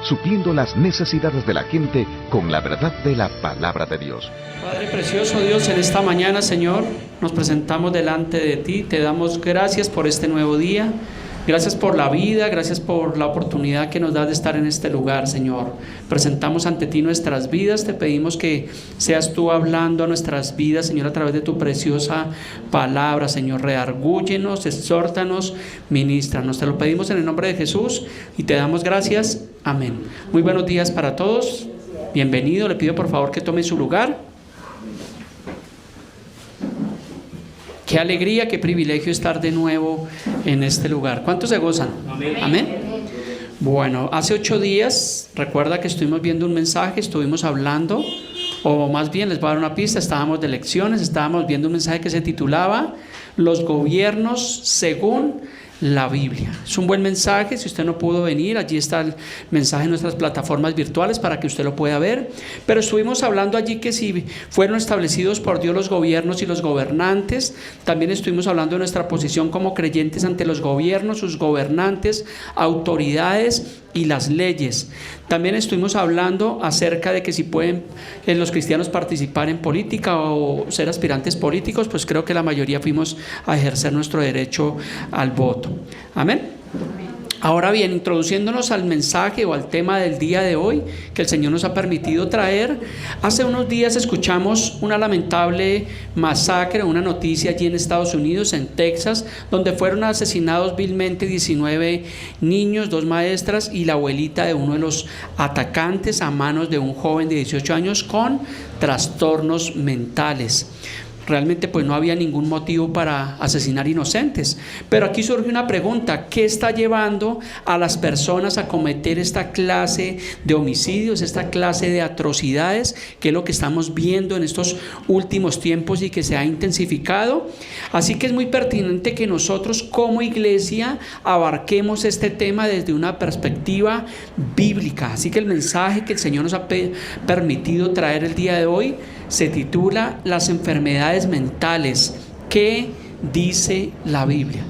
supliendo las necesidades de la gente con la verdad de la palabra de Dios. Padre precioso Dios, en esta mañana, Señor, nos presentamos delante de ti, te damos gracias por este nuevo día. Gracias por la vida, gracias por la oportunidad que nos das de estar en este lugar, Señor. Presentamos ante ti nuestras vidas, te pedimos que seas tú hablando a nuestras vidas, Señor, a través de tu preciosa palabra, Señor. Redargúyenos, exhórtanos, ministranos. Te lo pedimos en el nombre de Jesús y te damos gracias. Amén. Muy buenos días para todos. Bienvenido. Le pido por favor que tome su lugar. Qué alegría, qué privilegio estar de nuevo en este lugar. ¿Cuántos se gozan? Amén. Amén. Bueno, hace 8 días, recuerda que estuvimos viendo un mensaje, estuvimos hablando, o más bien les voy a dar una pista, estábamos de lecciones, estábamos viendo un mensaje que se titulaba Los gobiernos según la Biblia. Es un buen mensaje. Si usted no pudo venir, allí está el mensaje en nuestras plataformas virtuales para que usted lo pueda ver. Pero estuvimos hablando allí que si fueron establecidos por Dios los gobiernos y los gobernantes, también estuvimos hablando de nuestra posición como creyentes ante los gobiernos, sus gobernantes, autoridades y las leyes. También estuvimos hablando acerca de que si pueden los cristianos participar en política o ser aspirantes políticos, pues creo que la mayoría fuimos a ejercer nuestro derecho al voto. Amén. Ahora bien, introduciéndonos al mensaje o al tema del día de hoy que el Señor nos ha permitido traer, hace unos días escuchamos una lamentable masacre, una noticia allí en Estados Unidos, en Texas, donde fueron asesinados vilmente 19 niños, 2 maestras y la abuelita de uno de los atacantes a manos de un joven de 18 años con trastornos mentales. Realmente pues no había ningún motivo para asesinar inocentes, pero aquí surge una pregunta: ¿qué está llevando a las personas a cometer esta clase de homicidios, esta clase de atrocidades, que es lo que estamos viendo en estos últimos tiempos y que se ha intensificado? Así que es muy pertinente que nosotros como iglesia abarquemos este tema desde una perspectiva bíblica. Así que el mensaje que el Señor nos ha permitido traer el día de hoy se titula Las enfermedades mentales. ¿Qué dice la Biblia?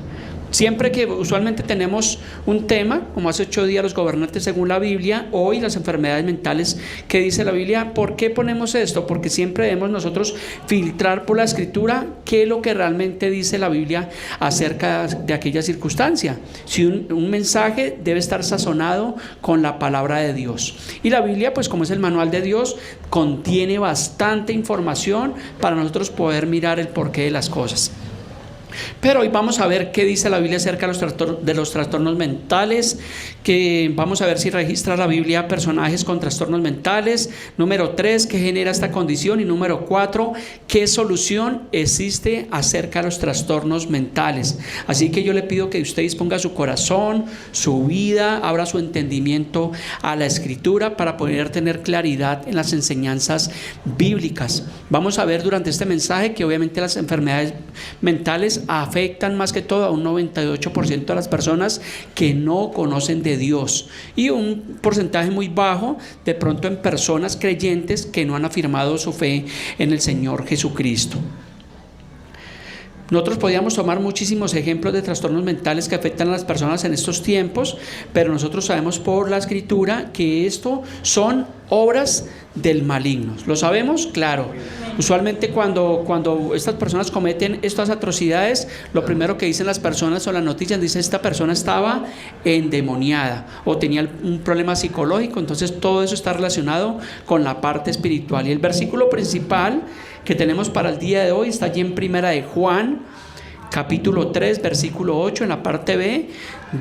Siempre que usualmente tenemos un tema, como hace 8 días los gobernantes según la Biblia, hoy las enfermedades mentales, ¿qué dice la Biblia? ¿Por qué ponemos esto? Porque siempre debemos nosotros filtrar por la Escritura qué es lo que realmente dice la Biblia acerca de aquella circunstancia. Si un mensaje debe estar sazonado con la palabra de Dios. Y la Biblia, pues como es el manual de Dios, contiene bastante información para nosotros poder mirar el porqué de las cosas. Pero hoy vamos a ver qué dice la Biblia acerca de los trastornos mentales, que vamos a ver si registra la Biblia personajes con trastornos mentales. Número 3, ¿qué genera esta condición? Y número 4, ¿qué solución existe acerca de los trastornos mentales? Así que yo le pido que usted disponga su corazón, su vida, abra su entendimiento a la Escritura para poder tener claridad en las enseñanzas bíblicas. Vamos a ver durante este mensaje que obviamente las enfermedades mentales afectan más que todo a un 98% de las personas que no conocen de Dios y un porcentaje muy bajo de pronto en personas creyentes que no han afirmado su fe en el Señor Jesucristo. Nosotros podríamos tomar muchísimos ejemplos de trastornos mentales que afectan a las personas en estos tiempos, pero nosotros sabemos por la Escritura que esto son obras del maligno. ¿Lo sabemos? Claro. Usualmente cuando estas personas cometen estas atrocidades, lo primero que dicen las personas o las noticias, dice esta persona estaba endemoniada o tenía un problema psicológico. Entonces todo eso está relacionado con la parte espiritual. Y el versículo principal que tenemos para el día de hoy está allí en Primera de Juan, capítulo 3, versículo 8, en la parte B,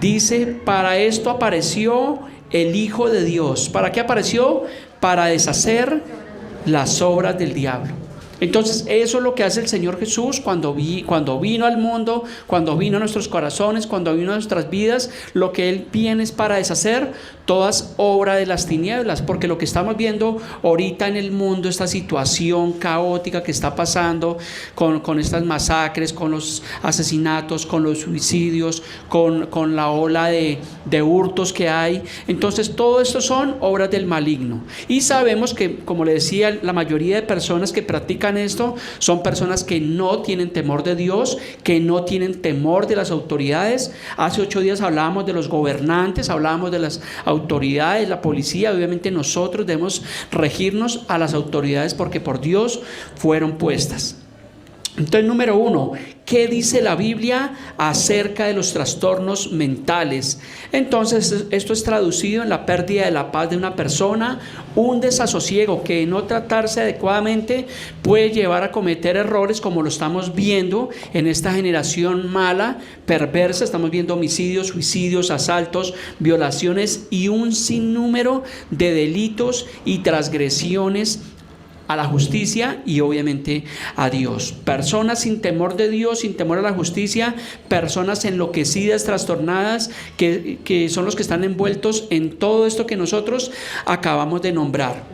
dice: para esto apareció el Hijo de Dios. ¿Para qué apareció? Para deshacer las obras del diablo. Entonces eso es lo que hace el Señor Jesús cuando vino al mundo, cuando vino a nuestros corazones, cuando vino a nuestras vidas. Lo que Él viene es para deshacer todas obras de las tinieblas, porque lo que estamos viendo ahorita en el mundo, esta situación caótica que está pasando con estas masacres, con los asesinatos, con los suicidios, con la ola de hurtos que hay, entonces todo esto son obras del maligno. Y sabemos que, como le decía, la mayoría de personas que practican predican esto son personas que no tienen temor de Dios, que no tienen temor de las autoridades. Hace 8 días hablábamos de los gobernantes, hablábamos de las autoridades, la policía. Obviamente nosotros debemos regirnos a las autoridades porque por Dios fueron puestas. Entonces, número 1, ¿qué dice la Biblia acerca de los trastornos mentales? Entonces, esto es traducido en la pérdida de la paz de una persona, un desasosiego que de no tratarse adecuadamente puede llevar a cometer errores como lo estamos viendo en esta generación mala, perversa. Estamos viendo homicidios, suicidios, asaltos, violaciones y un sinnúmero de delitos y transgresiones a la justicia y obviamente a Dios. Personas sin temor de Dios, sin temor a la justicia, personas enloquecidas, trastornadas, que son los que están envueltos en todo esto que nosotros acabamos de nombrar.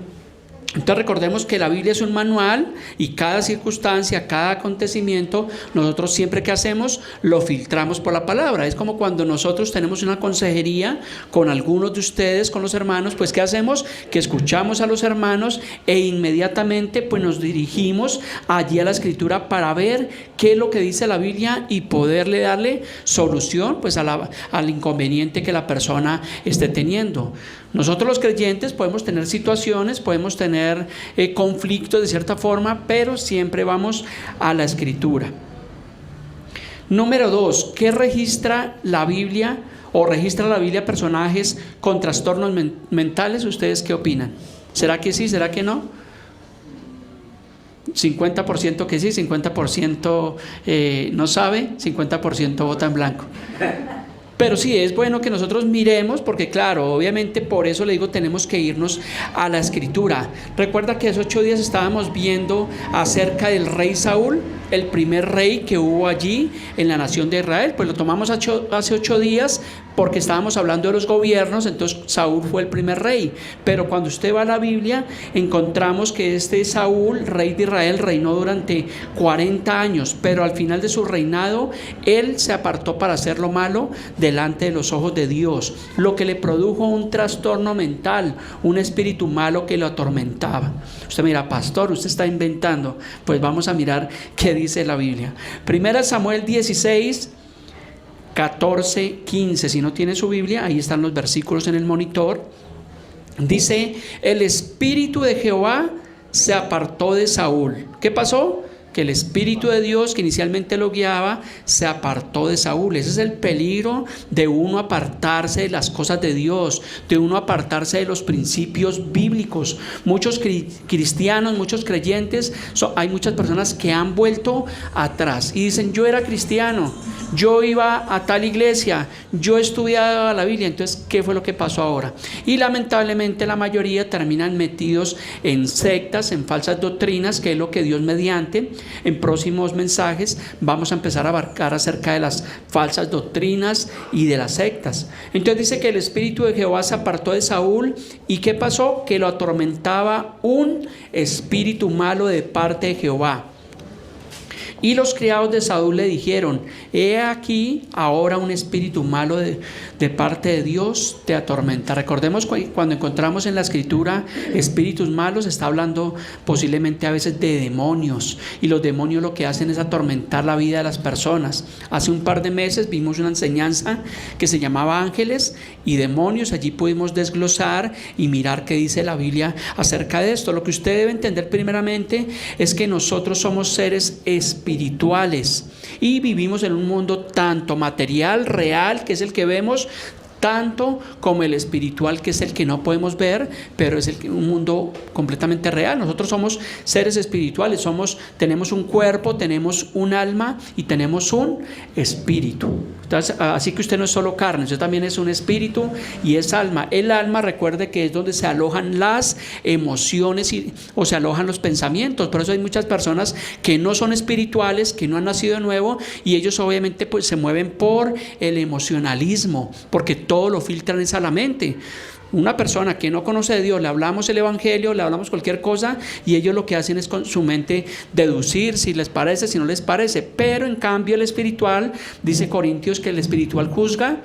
Entonces recordemos que la Biblia es un manual y cada circunstancia, cada acontecimiento, nosotros siempre que hacemos lo filtramos por la palabra. Es como cuando nosotros tenemos una consejería con algunos de ustedes, con los hermanos, pues ¿qué hacemos? Que escuchamos a los hermanos e inmediatamente pues nos dirigimos allí a la Escritura para ver qué es lo que dice la Biblia y poderle darle solución pues al inconveniente que la persona esté teniendo. Nosotros los creyentes podemos tener situaciones, podemos tener conflictos de cierta forma, pero siempre vamos a la Escritura. Número 2, ¿qué registra la Biblia o registra la Biblia personajes con trastornos mentales? ¿Ustedes qué opinan? ¿Será que sí? ¿Será que no? 50% que sí, 50% no sabe, 50% vota en blanco. Pero sí es bueno que nosotros miremos, porque claro, obviamente por eso le digo, tenemos que irnos a la Escritura. Recuerda que hace 8 días estábamos viendo acerca del rey Saúl, el primer rey que hubo allí en la nación de Israel. Pues lo tomamos hace 8 días porque estábamos hablando de los gobiernos, entonces Saúl fue el primer rey. Pero cuando usted va a la Biblia, encontramos que este Saúl, rey de Israel, reinó durante 40 años, pero al final de su reinado, él se apartó para hacer lo malo delante de los ojos de Dios, lo que le produjo un trastorno mental, un espíritu malo que lo atormentaba. Usted mira, pastor, usted está inventando. Pues vamos a mirar qué dice la Biblia. Primera Samuel 16, 14, 15. Si no tiene su Biblia, ahí están los versículos en el monitor. Dice: el espíritu de Jehová se apartó de Saúl. ¿Qué pasó? Que el Espíritu de Dios que inicialmente lo guiaba se apartó de Saúl. Ese es el peligro de uno apartarse de las cosas de Dios, de uno apartarse de los principios bíblicos. Muchos cristianos, muchos creyentes, hay muchas personas que han vuelto atrás y dicen: yo era cristiano, yo iba a tal iglesia, yo estudiaba la Biblia. Entonces, ¿qué fue lo que pasó ahora? Y lamentablemente la mayoría terminan metidos en sectas, en falsas doctrinas, que es lo que Dios mediante en próximos mensajes vamos a empezar a abarcar acerca de las falsas doctrinas y de las sectas. Entonces dice que el espíritu de Jehová se apartó de Saúl. ¿Y qué pasó? Que lo atormentaba un espíritu malo de parte de Jehová. Y los criados de Saúl le dijeron: he aquí ahora un espíritu malo de parte de Dios te atormenta. Recordemos cuando encontramos en la Escritura espíritus malos, está hablando posiblemente a veces de demonios, y los demonios lo que hacen es atormentar la vida de las personas. Hace un par de meses vimos una enseñanza que se llamaba Ángeles y Demonios. Allí pudimos desglosar y mirar qué dice la Biblia acerca de esto. Lo que usted debe entender primeramente es que nosotros somos seres espirituales y vivimos en un mundo tanto material, real, que es el que vemos, tanto como el espiritual, que es el que no podemos ver, pero es un mundo completamente real. Nosotros somos seres espirituales, tenemos un cuerpo, tenemos un alma y tenemos un espíritu. Entonces, así que usted no es solo carne, usted también es un espíritu y es alma. El alma, recuerde que es donde se alojan las emociones o se alojan los pensamientos. Por eso hay muchas personas que no son espirituales, que no han nacido de nuevo, y ellos obviamente pues se mueven por el emocionalismo, porque todo lo filtran a la mente. Una persona que no conoce de Dios, le hablamos el evangelio, le hablamos cualquier cosa, y ellos lo que hacen es con su mente deducir si les parece, si no les parece. Pero en cambio el espiritual, dice Corintios que el espiritual juzga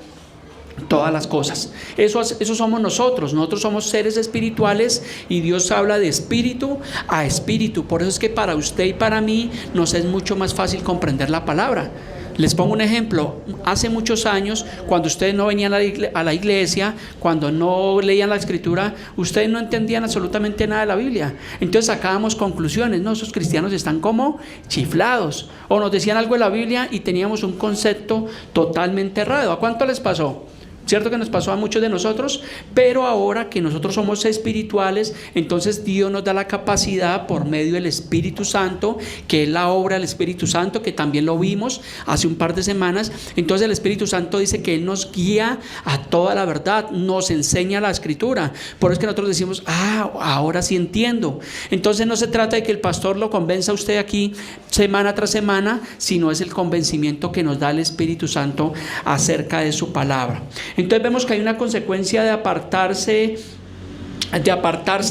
todas las cosas. Eso somos nosotros. Nosotros somos seres espirituales y Dios habla de espíritu a espíritu. Por eso es que para usted y para mí nos es mucho más fácil comprender la palabra. Les pongo un ejemplo. Hace muchos años, cuando ustedes no venían a la iglesia, cuando no leían la escritura, ustedes no entendían absolutamente nada de la Biblia. Entonces sacábamos conclusiones. No, esos cristianos están como chiflados. O nos decían algo de la Biblia y teníamos un concepto totalmente errado. ¿A cuánto les pasó? Cierto que nos pasó a muchos de nosotros, pero ahora que nosotros somos espirituales, entonces Dios nos da la capacidad por medio del Espíritu Santo, que es la obra del Espíritu Santo, que también lo vimos hace un par de semanas. Entonces el Espíritu Santo dice que Él nos guía a toda la verdad, nos enseña la escritura. Por eso es que nosotros decimos, ahora sí entiendo. Entonces no se trata de que el pastor lo convenza a usted aquí semana tras semana, sino es el convencimiento que nos da el Espíritu Santo acerca de su palabra. Entonces vemos que hay una consecuencia de apartarse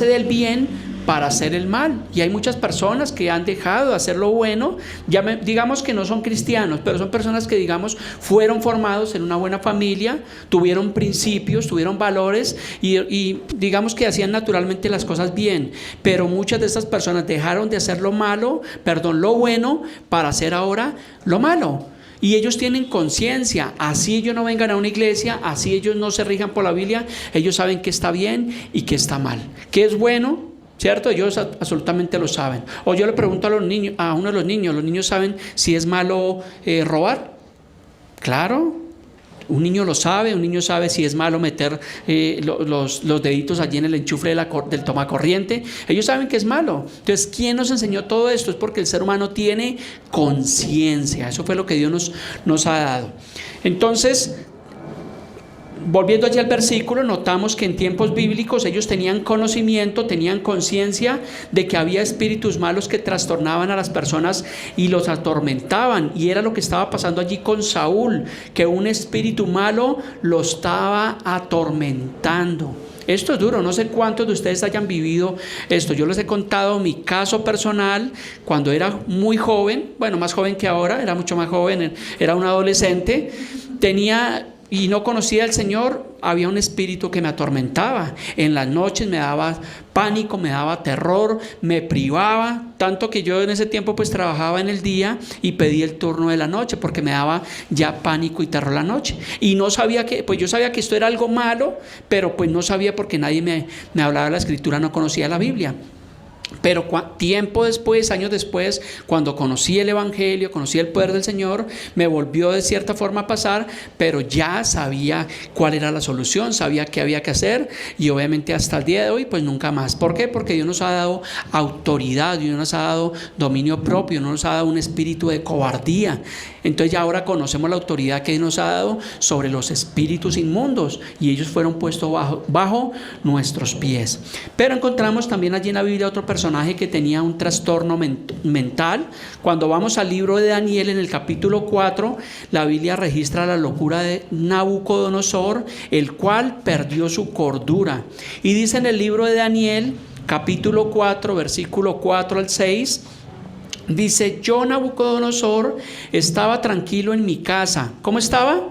del bien para hacer el mal. Y hay muchas personas que han dejado de hacer lo bueno, digamos que no son cristianos, pero son personas que, digamos, fueron formados en una buena familia, tuvieron principios, tuvieron valores y digamos que hacían naturalmente las cosas bien. Pero muchas de estas personas dejaron de hacer lo bueno para hacer ahora lo malo. Y ellos tienen conciencia, así ellos no vengan a una iglesia, así ellos no se rijan por la Biblia, ellos saben qué está bien y qué está mal, qué es bueno, ¿cierto? Ellos absolutamente lo saben. O yo le pregunto a uno de los niños saben si es malo robar. Claro, un niño lo sabe, un niño sabe si es malo meter los deditos allí en el enchufe del tomacorriente. Ellos saben que es malo. Entonces, ¿quién nos enseñó todo esto? Es porque el ser humano tiene conciencia. Eso fue lo que Dios nos ha dado. Entonces, volviendo allí al versículo, notamos que en tiempos bíblicos ellos tenían conocimiento, tenían conciencia de que había espíritus malos que trastornaban a las personas y los atormentaban. Y era lo que estaba pasando allí con Saúl, que un espíritu malo lo estaba atormentando. Esto es duro, no sé cuántos de ustedes hayan vivido esto. Yo les he contado mi caso personal cuando era muy joven, bueno, más joven que ahora, era mucho más joven, era un adolescente, y no conocía al Señor. Había un espíritu que me atormentaba. En las noches me daba pánico, me daba terror, me privaba, tanto que yo en ese tiempo pues trabajaba en el día y pedí el turno de la noche porque me daba ya pánico y terror la noche. Y no sabía pues yo sabía que esto era algo malo, pero pues no sabía porque nadie me hablaba de la escritura, no conocía la Biblia. Pero tiempo después, años después, cuando conocí el Evangelio, conocí el poder del Señor, me volvió de cierta forma a pasar, pero ya sabía cuál era la solución, sabía qué había que hacer, y obviamente hasta el día de hoy pues nunca más. ¿Por qué? Porque Dios nos ha dado autoridad, Dios nos ha dado dominio propio, no nos ha dado un espíritu de cobardía. Entonces ya ahora conocemos la autoridad que Dios nos ha dado sobre los espíritus inmundos, y ellos fueron puestos bajo nuestros pies. Pero encontramos también allí en la Biblia otro personaje que tenía un trastorno mental. Cuando vamos al libro de Daniel, en el capítulo 4, la Biblia registra la locura de Nabucodonosor, el cual perdió su cordura. Y dice en el libro de Daniel, capítulo 4, versículo 4 al 6, dice: yo, Nabucodonosor, estaba tranquilo en mi casa. ¿Cómo estaba?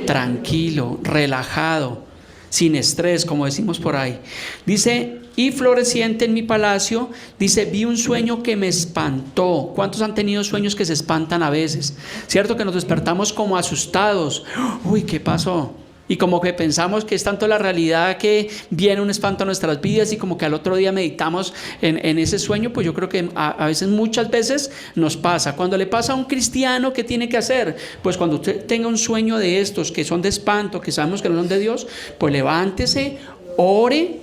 Tranquilo, relajado, sin estrés, como decimos por ahí. Dice: y floreciente en mi palacio, dice, vi un sueño que me espantó. ¿Cuántos han tenido sueños que se espantan a veces? ¿Cierto que nos despertamos como asustados? Uy, ¿qué pasó? Y como que pensamos que es tanto la realidad que viene un espanto a nuestras vidas, y como que al otro día meditamos en ese sueño. Pues yo creo que a veces, muchas veces nos pasa. Cuando le pasa a un cristiano, ¿qué tiene que hacer? Pues cuando usted tenga un sueño de estos que son de espanto, que sabemos que no son de Dios, pues levántese, ore,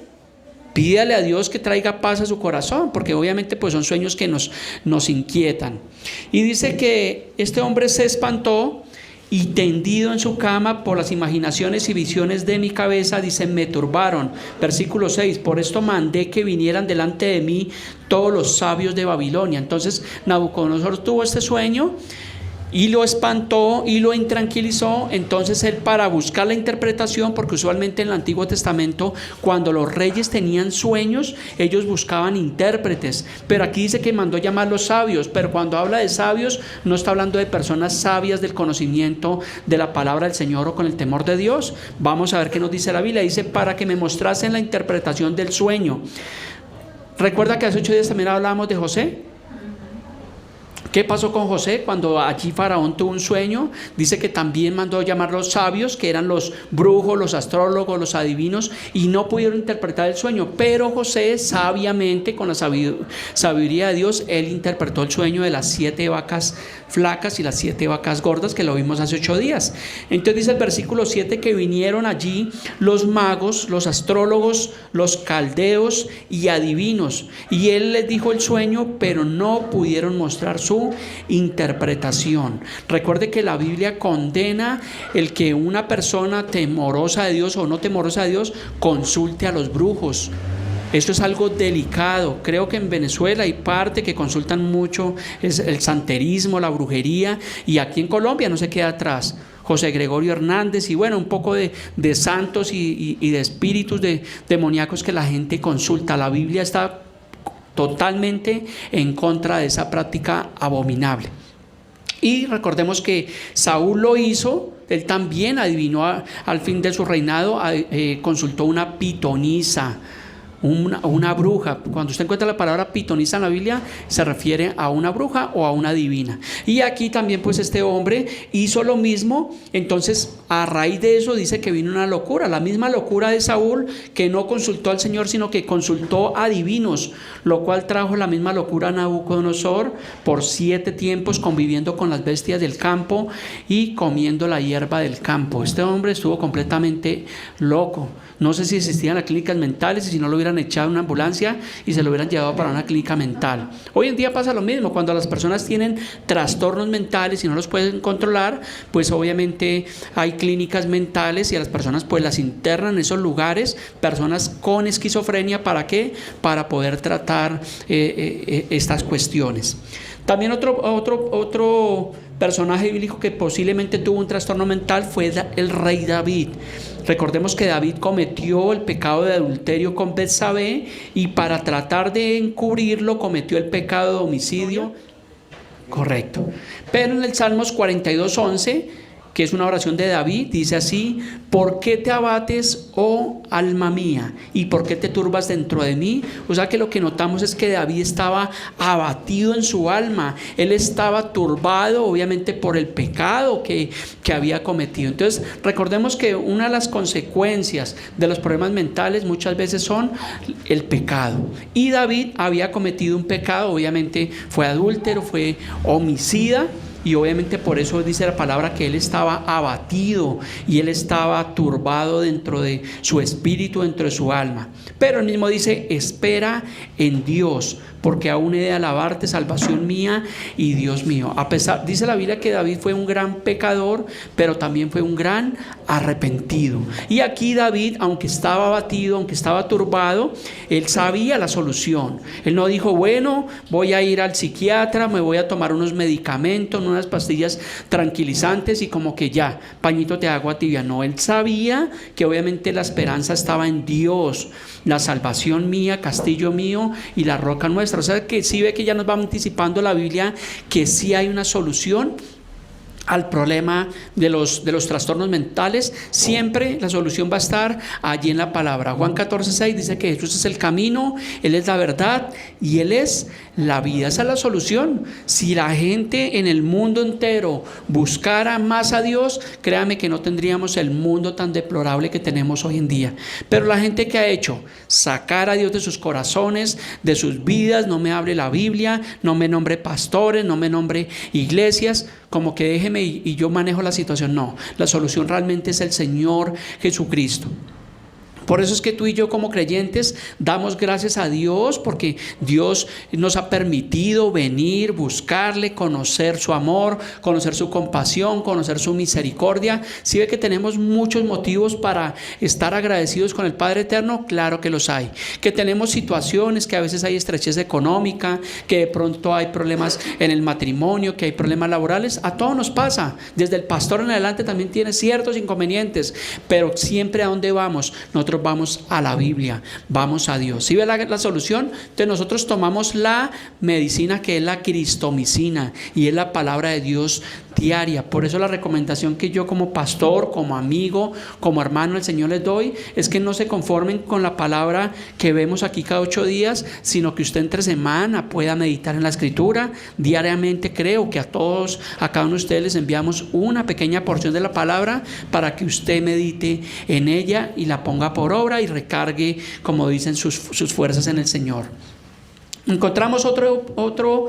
pídale a Dios que traiga paz a su corazón, porque obviamente pues son sueños que nos inquietan. Y dice que este hombre se espantó, y tendido en su cama por las imaginaciones y visiones de mi cabeza, dice, me turbaron. Versículo 6, por esto mandé que vinieran delante de mí todos los sabios de Babilonia. Entonces Nabucodonosor tuvo este sueño y lo espantó y lo intranquilizó. Entonces él, para buscar la interpretación, porque usualmente en el Antiguo Testamento cuando los reyes tenían sueños ellos buscaban intérpretes, pero aquí dice que mandó llamar a los sabios. Pero cuando habla de sabios no está hablando de personas sabias del conocimiento de la palabra del Señor o con el temor de Dios. Vamos a ver qué nos dice la Biblia. Dice: para que me mostrasen la interpretación del sueño. Recuerda que hace 8 días también hablábamos de José. ¿Qué pasó con José cuando allí Faraón tuvo un sueño? Dice que también mandó llamar los sabios, que eran los brujos, los astrólogos, los adivinos, y no pudieron interpretar el sueño. Pero José, sabiamente, con la sabiduría de Dios, él interpretó el sueño de las 7 vacas flacas y las 7 vacas gordas, que lo vimos hace 8 días. Entonces dice el versículo 7 que vinieron allí los magos, los astrólogos, los caldeos y adivinos, y él les dijo el sueño, pero no pudieron mostrar su interpretación. Recuerde que la Biblia condena el que una persona temorosa de Dios o no temorosa de Dios consulte a los brujos. Eso es algo delicado. Creo que en Venezuela hay parte que consultan mucho es el santerismo, la brujería, y aquí en Colombia no se queda atrás José Gregorio Hernández y bueno, un poco de santos y de espíritus demoníacos que la gente consulta. La Biblia está totalmente en contra de esa práctica abominable. Y recordemos que Saúl lo hizo. Él también adivinó al fin de su reinado, consultó una pitonisa, una bruja. Cuando usted encuentra la palabra pitonisa en la Biblia, se refiere a una bruja o a una divina. Y aquí también pues este hombre hizo lo mismo. Entonces a raíz de eso dice que vino una locura, la misma locura de Saúl, que no consultó al Señor sino que consultó a divinos, lo cual trajo la misma locura a Nabucodonosor por 7 tiempos, conviviendo con las bestias del campo y comiendo la hierba del campo. Este hombre estuvo completamente loco. No sé si existían las clínicas mentales y si no lo hubieran echado en una ambulancia y se lo hubieran llevado para una clínica mental. Hoy en día pasa lo mismo. Cuando las personas tienen trastornos mentales y no los pueden controlar, pues obviamente hay clínicas mentales y a las personas pues las internan en esos lugares, personas con esquizofrenia. ¿Para qué? Para poder tratar estas cuestiones. También otro personaje bíblico que posiblemente tuvo un trastorno mental fue el rey David. Recordemos que David cometió el pecado de adulterio con Betsabé y para tratar de encubrirlo cometió el pecado de homicidio. Correcto. Pero en el Salmos 42:11, que es una oración de David, dice así: ¿por qué te abates, oh alma mía? ¿Y por qué te turbas dentro de mí? O sea que lo que notamos es que David estaba abatido en su alma. Él estaba turbado obviamente por el pecado que había cometido. Entonces recordemos que una de las consecuencias de los problemas mentales muchas veces son el pecado. Y David había cometido un pecado, obviamente fue adúltero, fue homicida. Y obviamente por eso dice la palabra que él estaba abatido y él estaba turbado dentro de su espíritu, dentro de su alma. Pero él mismo dice: espera en Dios, porque aún he de alabarte, salvación mía y Dios mío. A pesar, dice la Biblia que David fue un gran pecador, pero también fue un gran arrepentido. Y aquí David, aunque estaba abatido, aunque estaba turbado, él sabía la solución. Él no dijo: bueno, voy a ir al psiquiatra, me voy a tomar unos medicamentos, unas pastillas tranquilizantes y como que ya, pañito de agua tibia. No, él sabía que obviamente la esperanza estaba en Dios, la salvación mía, castillo mío y la roca nuestra. O sea que sí ve que ya nos va anticipando la Biblia que sí hay una solución al problema de los trastornos mentales. Siempre la solución va a estar allí en la palabra. Juan 14:6 dice que Jesús es el camino, Él es la verdad y Él es la vida. Esa es la solución. Si la gente en el mundo entero buscara más a Dios, créame que no tendríamos el mundo tan deplorable que tenemos hoy en día. Pero la gente que ha hecho sacar a Dios de sus corazones, de sus vidas, no me hable la Biblia, no me nombre pastores, no me nombre iglesias, como que déjeme y yo manejo la situación. No, la solución realmente es el Señor Jesucristo. Por eso es que tú y yo como creyentes damos gracias a Dios, porque Dios nos ha permitido venir, buscarle, conocer su amor, conocer su compasión, conocer su misericordia. ¿Sí ve que tenemos muchos motivos para estar agradecidos con el Padre Eterno? Claro que los hay. Que tenemos situaciones, que a veces hay estrechez económica, que de pronto hay problemas en el matrimonio, que hay problemas laborales. A todos nos pasa. Desde el pastor en adelante también tiene ciertos inconvenientes, pero siempre ¿a dónde vamos? Nosotros vamos a la Biblia, vamos a Dios. ¿Sí ve la solución? Entonces nosotros tomamos la medicina que es la cristomicina y es la palabra de Dios diaria. Por eso la recomendación que yo como pastor, como amigo, como hermano del Señor les doy es que no se conformen con la palabra que vemos aquí cada 8 días, sino que usted entre semana pueda meditar en la Escritura. Diariamente creo que a todos, a cada uno de ustedes les enviamos una pequeña porción de la palabra para que usted medite en ella y la ponga por obra y recargue, como dicen, sus fuerzas en el Señor. Encontramos otro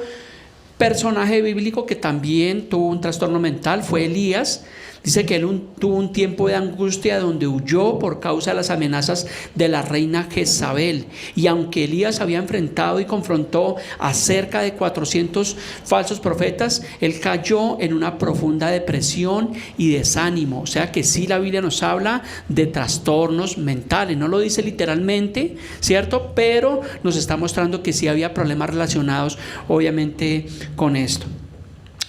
personaje bíblico que también tuvo un trastorno mental, fue Elías. Dice que él tuvo un tiempo de angustia donde huyó por causa de las amenazas de la reina Jezabel. Y aunque Elías había enfrentado y confrontó a cerca de 400 falsos profetas, él cayó en una profunda depresión y desánimo. O sea que sí, la Biblia nos habla de trastornos mentales. No lo dice literalmente, ¿cierto? Pero nos está mostrando que sí había problemas relacionados, obviamente, con esto.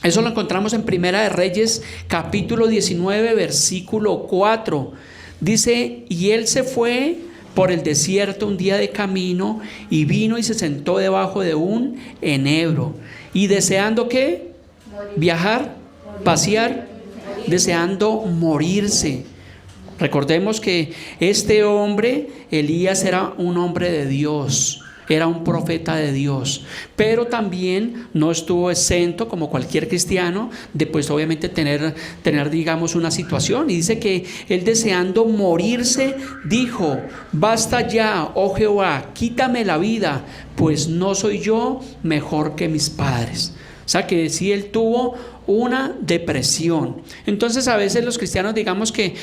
Eso lo encontramos en Primera de Reyes, capítulo 19, versículo 4. Dice, y él se fue por el desierto un día de camino y vino y se sentó debajo de un enebro. Y deseando ¿qué? Viajar, pasear, deseando morirse. Recordemos que este hombre, Elías, era un hombre de Dios. Era un profeta de Dios, pero también no estuvo exento, como cualquier cristiano, de pues obviamente tener digamos una situación. Y dice que él, deseando morirse, dijo: basta ya, oh Jehová, quítame la vida, pues no soy yo mejor que mis padres. O sea que sí, él tuvo una depresión. Entonces a veces los cristianos, digamos que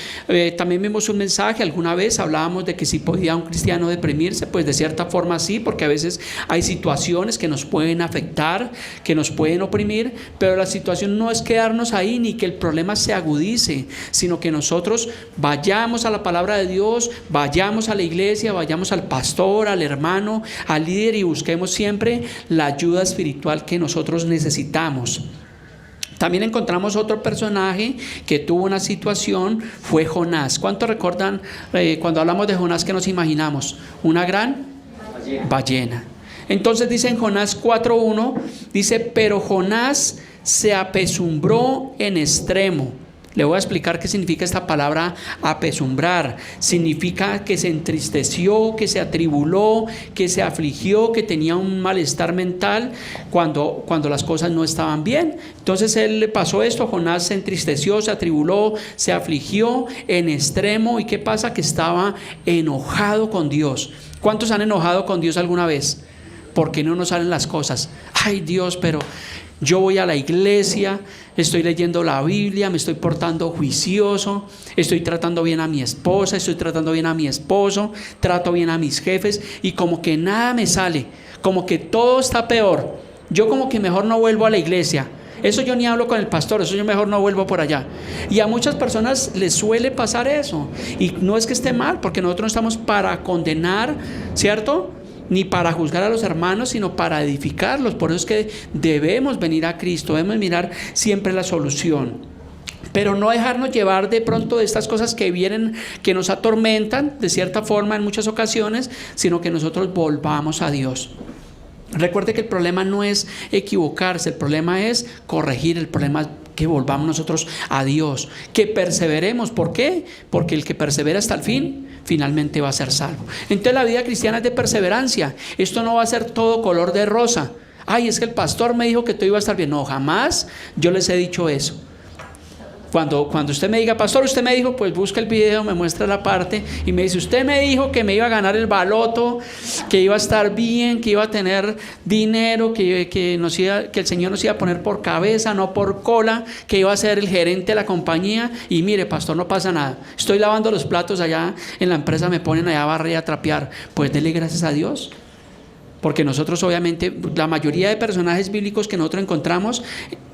también vimos un mensaje, alguna vez hablábamos de que si podía un cristiano deprimirse, pues de cierta forma sí, porque a veces hay situaciones que nos pueden afectar, que nos pueden oprimir, pero la situación no es quedarnos ahí ni que el problema se agudice, sino que nosotros vayamos a la palabra de Dios, vayamos a la iglesia, vayamos al pastor, al hermano, al líder y busquemos siempre la ayuda espiritual que nosotros necesitamos. También encontramos otro personaje que tuvo una situación, fue Jonás. ¿Cuántos recuerdan cuando hablamos de Jonás que nos imaginamos? Una gran ballena. Entonces dice en Jonás 4:1, dice, pero Jonás se apesumbró en extremo. Le voy a explicar qué significa esta palabra apesumbrar. Significa que se entristeció, que se atribuló, que se afligió, que tenía un malestar mental cuando las cosas no estaban bien. Entonces él le pasó esto, Jonás se entristeció, se atribuló, se afligió en extremo. ¿Y qué pasa? Que estaba enojado con Dios. ¿Cuántos han enojado con Dios alguna vez? ¿Por qué no nos salen las cosas? Ay Dios, pero yo voy a la iglesia, estoy leyendo la Biblia, me estoy portando juicioso, estoy tratando bien a mi esposa, estoy tratando bien a mi esposo, trato bien a mis jefes y como que nada me sale, como que todo está peor. Yo como que mejor no vuelvo a la iglesia. Eso yo ni hablo con el pastor, eso yo mejor no vuelvo por allá. Y a muchas personas les suele pasar eso. Y no es que esté mal, porque nosotros no estamos para condenar, ¿cierto?, ni para juzgar a los hermanos, sino para edificarlos. Por eso es que debemos venir a Cristo, debemos mirar siempre la solución. Pero no dejarnos llevar de pronto de estas cosas que vienen, que nos atormentan de cierta forma en muchas ocasiones, sino que nosotros volvamos a Dios. Recuerde que el problema no es equivocarse, el problema es corregir, el problema es que volvamos nosotros a Dios, que perseveremos. ¿Por qué? Porque el que persevera hasta el fin, finalmente va a ser salvo. Entonces la vida cristiana es de perseverancia. Esto no va a ser todo color de rosa. Ay, es que el pastor me dijo que todo iba a estar bien. No, jamás yo les he dicho eso. Cuando usted me diga, pastor, usted me dijo, pues busca el video, me muestra la parte y me dice, usted me dijo que me iba a ganar el baloto, que iba a estar bien, que iba a tener dinero, que el Señor nos iba a poner por cabeza, no por cola, que iba a ser el gerente de la compañía. Y mire, pastor, no pasa nada. Estoy lavando los platos allá en la empresa, me ponen allá a barrer y a trapear. Pues dele gracias a Dios. Porque nosotros obviamente, la mayoría de personajes bíblicos que nosotros encontramos,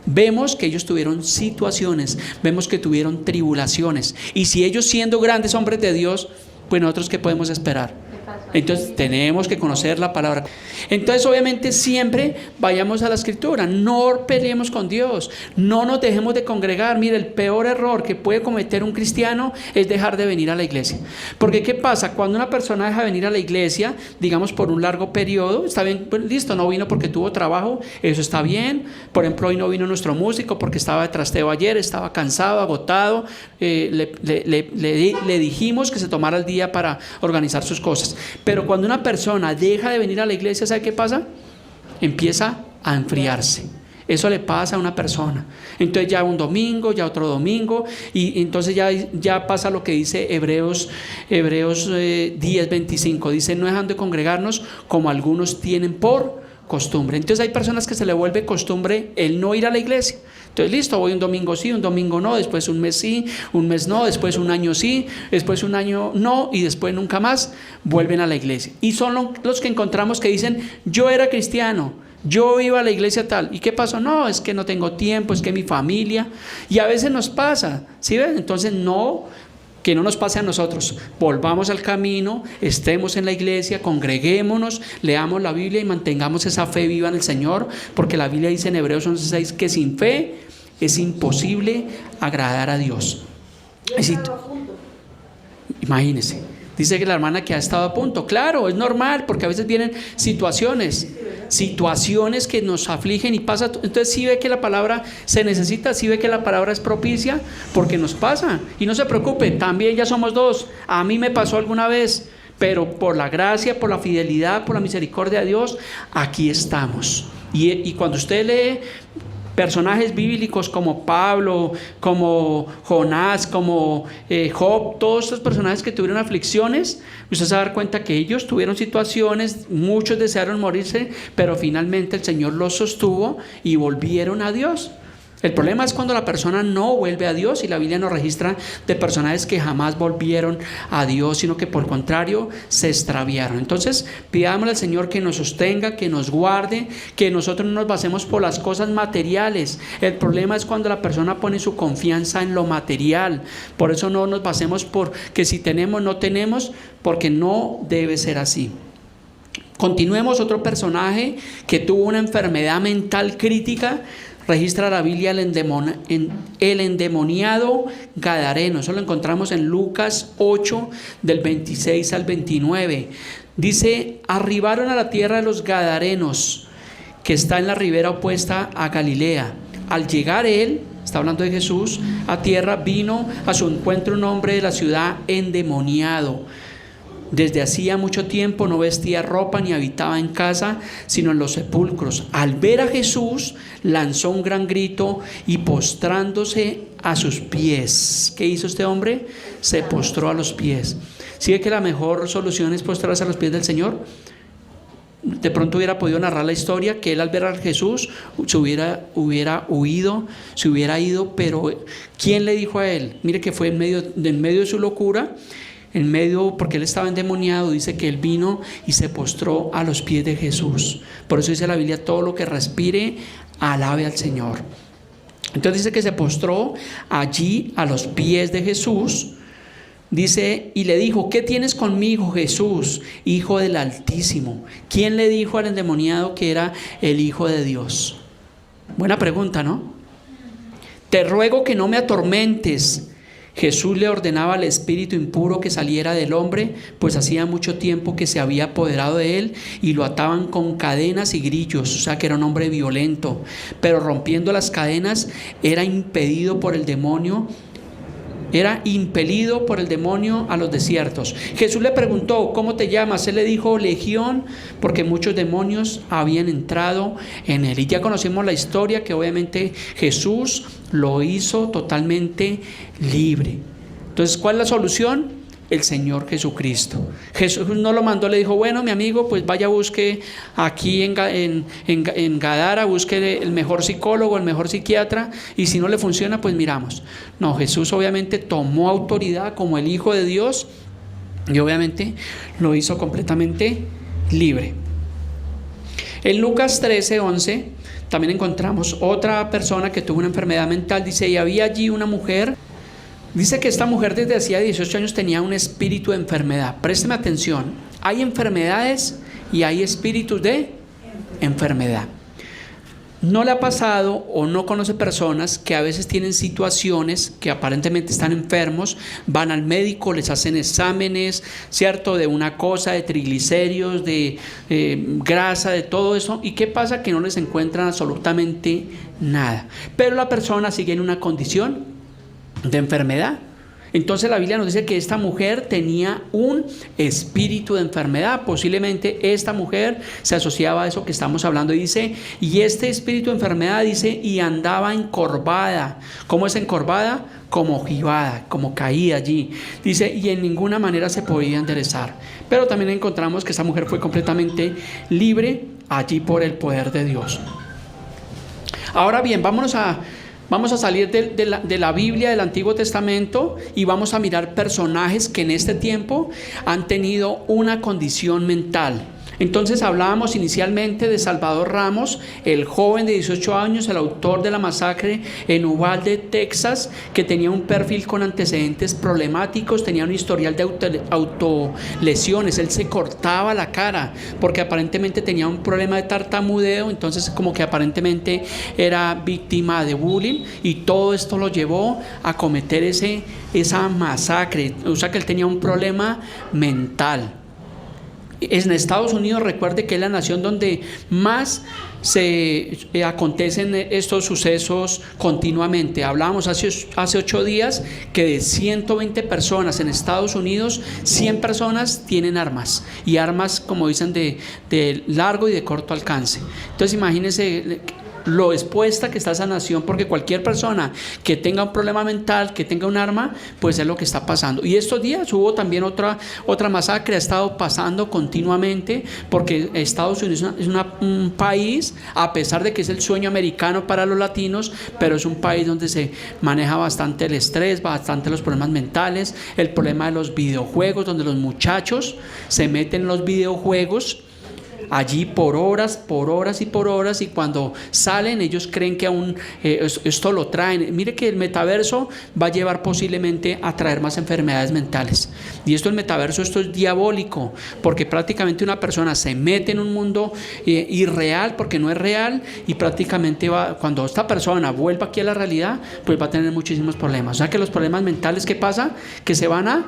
vemos que ellos tuvieron situaciones, vemos que tuvieron tribulaciones. Y si ellos siendo grandes hombres de Dios, pues nosotros ¿qué podemos esperar? Entonces tenemos que conocer la palabra. Entonces obviamente siempre vayamos a la escritura, no peleemos con Dios, no nos dejemos de congregar. Mire, el peor error que puede cometer un cristiano es dejar de venir a la iglesia. Porque ¿qué pasa? Cuando una persona deja de venir a la iglesia, digamos por un largo periodo, está bien, pues, listo, no vino porque tuvo trabajo, eso está bien. Por ejemplo, hoy no vino nuestro músico porque estaba de trasteo ayer, estaba cansado, agotado, le dijimos que se tomara el día para organizar sus cosas. Pero cuando una persona deja de venir a la iglesia, ¿sabe qué pasa? Empieza a enfriarse. Eso le pasa a una persona. Entonces ya un domingo, ya otro domingo, y entonces ya pasa lo que dice Hebreos 10:25. Dice, no dejan de congregarnos como algunos tienen por costumbre. Entonces hay personas que se le vuelve costumbre el no ir a la iglesia. Entonces listo, voy un domingo sí, un domingo no, después un mes sí, un mes no, después un año sí, después un año no, y después nunca más vuelven a la iglesia. Y son los que encontramos que dicen, yo era cristiano, yo iba a la iglesia tal. ¿Y qué pasó? No, es que no tengo tiempo, es que mi familia. Y a veces nos pasa, ¿sí ven? Entonces que no nos pase a nosotros. Volvamos al camino, estemos en la iglesia, congreguémonos, leamos la Biblia y mantengamos esa fe viva en el Señor, porque la Biblia dice en Hebreos 11:6 que sin fe es imposible agradar a Dios. Imagínense, dice que la hermana que ha estado a punto. Claro, es normal, porque a veces vienen situaciones que nos afligen y pasa. Entonces sí ve que la palabra se necesita, sí ve que la palabra es propicia, porque nos pasa. Y no se preocupe, también ya somos dos. A mí me pasó alguna vez, pero por la gracia, por la fidelidad, por la misericordia de Dios, aquí estamos. Y cuando usted lee personajes bíblicos como Pablo, como Jonás, como Job, todos estos personajes que tuvieron aflicciones, usted se va a dar cuenta que ellos tuvieron situaciones, muchos desearon morirse, pero finalmente el Señor los sostuvo y volvieron a Dios. El problema es cuando la persona no vuelve a Dios, y la Biblia nos registra de personajes que jamás volvieron a Dios, sino que por contrario se extraviaron. Entonces pidámosle al Señor que nos sostenga, que nos guarde, que nosotros no nos basemos por las cosas materiales. El problema es cuando la persona pone su confianza en lo material. Por eso no nos basemos por que si tenemos, no tenemos, porque no debe ser así. Continuemos. Otro personaje que tuvo una enfermedad mental crítica, registra la Biblia el endemoniado gadareno. Eso lo encontramos en Lucas 8, del 26 al 29. Dice, arribaron a la tierra de los gadarenos, que está en la ribera opuesta a Galilea. Al llegar él, está hablando de Jesús, a tierra, vino a su encuentro un hombre de la ciudad endemoniado. Desde hacía mucho tiempo no vestía ropa ni habitaba en casa, sino en los sepulcros. Al ver a Jesús, lanzó un gran grito y postrándose a sus pies. ¿Qué hizo este hombre? Se postró a los pies. ¿Sí ve que la mejor solución es postrarse a los pies del Señor? De pronto hubiera podido narrar la historia que él al ver a Jesús se hubiera huido, se hubiera ido, pero ¿quién le dijo a él? Mire que fue en medio de su locura, porque él estaba endemoniado, dice que él vino y se postró a los pies de Jesús. Por eso dice la Biblia, todo lo que respire, alabe al Señor. Entonces dice que se postró allí a los pies de Jesús. Dice, y le dijo, ¿qué tienes conmigo, Jesús, Hijo del Altísimo? ¿Quién le dijo al endemoniado que era el Hijo de Dios? Buena pregunta, ¿no? Te ruego que no me atormentes. Jesús le ordenaba al espíritu impuro que saliera del hombre, pues hacía mucho tiempo que se había apoderado de él y lo ataban con cadenas y grillos, o sea que era un hombre violento, pero rompiendo las cadenas era impedido por el demonio era impelido por el demonio a los desiertos. Jesús le preguntó: ¿cómo te llamas? Él le dijo: Legión, porque muchos demonios habían entrado en él. Y ya conocemos la historia, que obviamente Jesús lo hizo totalmente libre. Entonces, ¿cuál es la solución? El Señor Jesucristo. Jesús no lo mandó, le dijo: bueno, mi amigo, pues vaya, busque aquí en Gadara, busque el mejor psicólogo, el mejor psiquiatra, y si no le funciona, pues miramos. No, Jesús obviamente tomó autoridad como el Hijo de Dios y obviamente lo hizo completamente libre. En Lucas 13:11 también encontramos otra persona que tuvo una enfermedad mental. Dice: y había allí una mujer. Dice que esta mujer desde hacía 18 años tenía un espíritu de enfermedad. Présteme atención, hay enfermedades y hay espíritus de enfermedad. ¿No le ha pasado o no conoce personas que a veces tienen situaciones que aparentemente están enfermos, van al médico, les hacen exámenes, ¿cierto? De una cosa, de triglicéridos, de grasa, de todo eso, y qué pasa? Que no les encuentran absolutamente nada, pero la persona sigue en una condición de enfermedad. Entonces la Biblia nos dice que esta mujer tenía un espíritu de enfermedad. Posiblemente esta mujer se asociaba a eso que estamos hablando. Y dice: y este espíritu de enfermedad, dice, y andaba encorvada. ¿Cómo es encorvada? Como ojivada, como caída allí. Dice: y en ninguna manera se podía enderezar. Pero también encontramos que esta mujer fue completamente libre allí por el poder de Dios. Ahora bien, vamos a salir de la Biblia, del Antiguo Testamento, y vamos a mirar personajes que en este tiempo han tenido una condición mental. Entonces hablábamos inicialmente de Salvador Ramos, el joven de 18 años, el autor de la masacre en Uvalde, Texas, que tenía un perfil con antecedentes problemáticos, tenía un historial de autolesiones. Él se cortaba la cara porque aparentemente tenía un problema de tartamudeo, entonces como que aparentemente era víctima de bullying, y todo esto lo llevó a cometer esa masacre. O sea que él tenía un problema mental. En Estados Unidos, recuerde que es la nación donde más se acontecen estos sucesos continuamente. Hablábamos hace 8 días que de 120 personas en Estados Unidos, 100 personas tienen armas, y armas, como dicen, de largo y de corto alcance. Entonces imagínense lo expuesta que está esa nación, porque cualquier persona que tenga un problema mental, que tenga un arma, pues es lo que está pasando. Y estos días hubo también otra masacre, ha estado pasando continuamente, porque Estados Unidos es un país, a pesar de que es el sueño americano para los latinos, pero es un país donde se maneja bastante el estrés, bastante los problemas mentales, el problema de los videojuegos, donde los muchachos se meten en los videojuegos allí por horas y por horas, y cuando salen ellos creen que aún esto lo traen. Mire que el metaverso va a llevar posiblemente a traer más enfermedades mentales, y esto es diabólico, porque prácticamente una persona se mete en un mundo irreal, porque no es real, y prácticamente cuando esta persona vuelva aquí a la realidad, pues va a tener muchísimos problemas. O sea que los problemas mentales, ¿qué pasa? Que se van a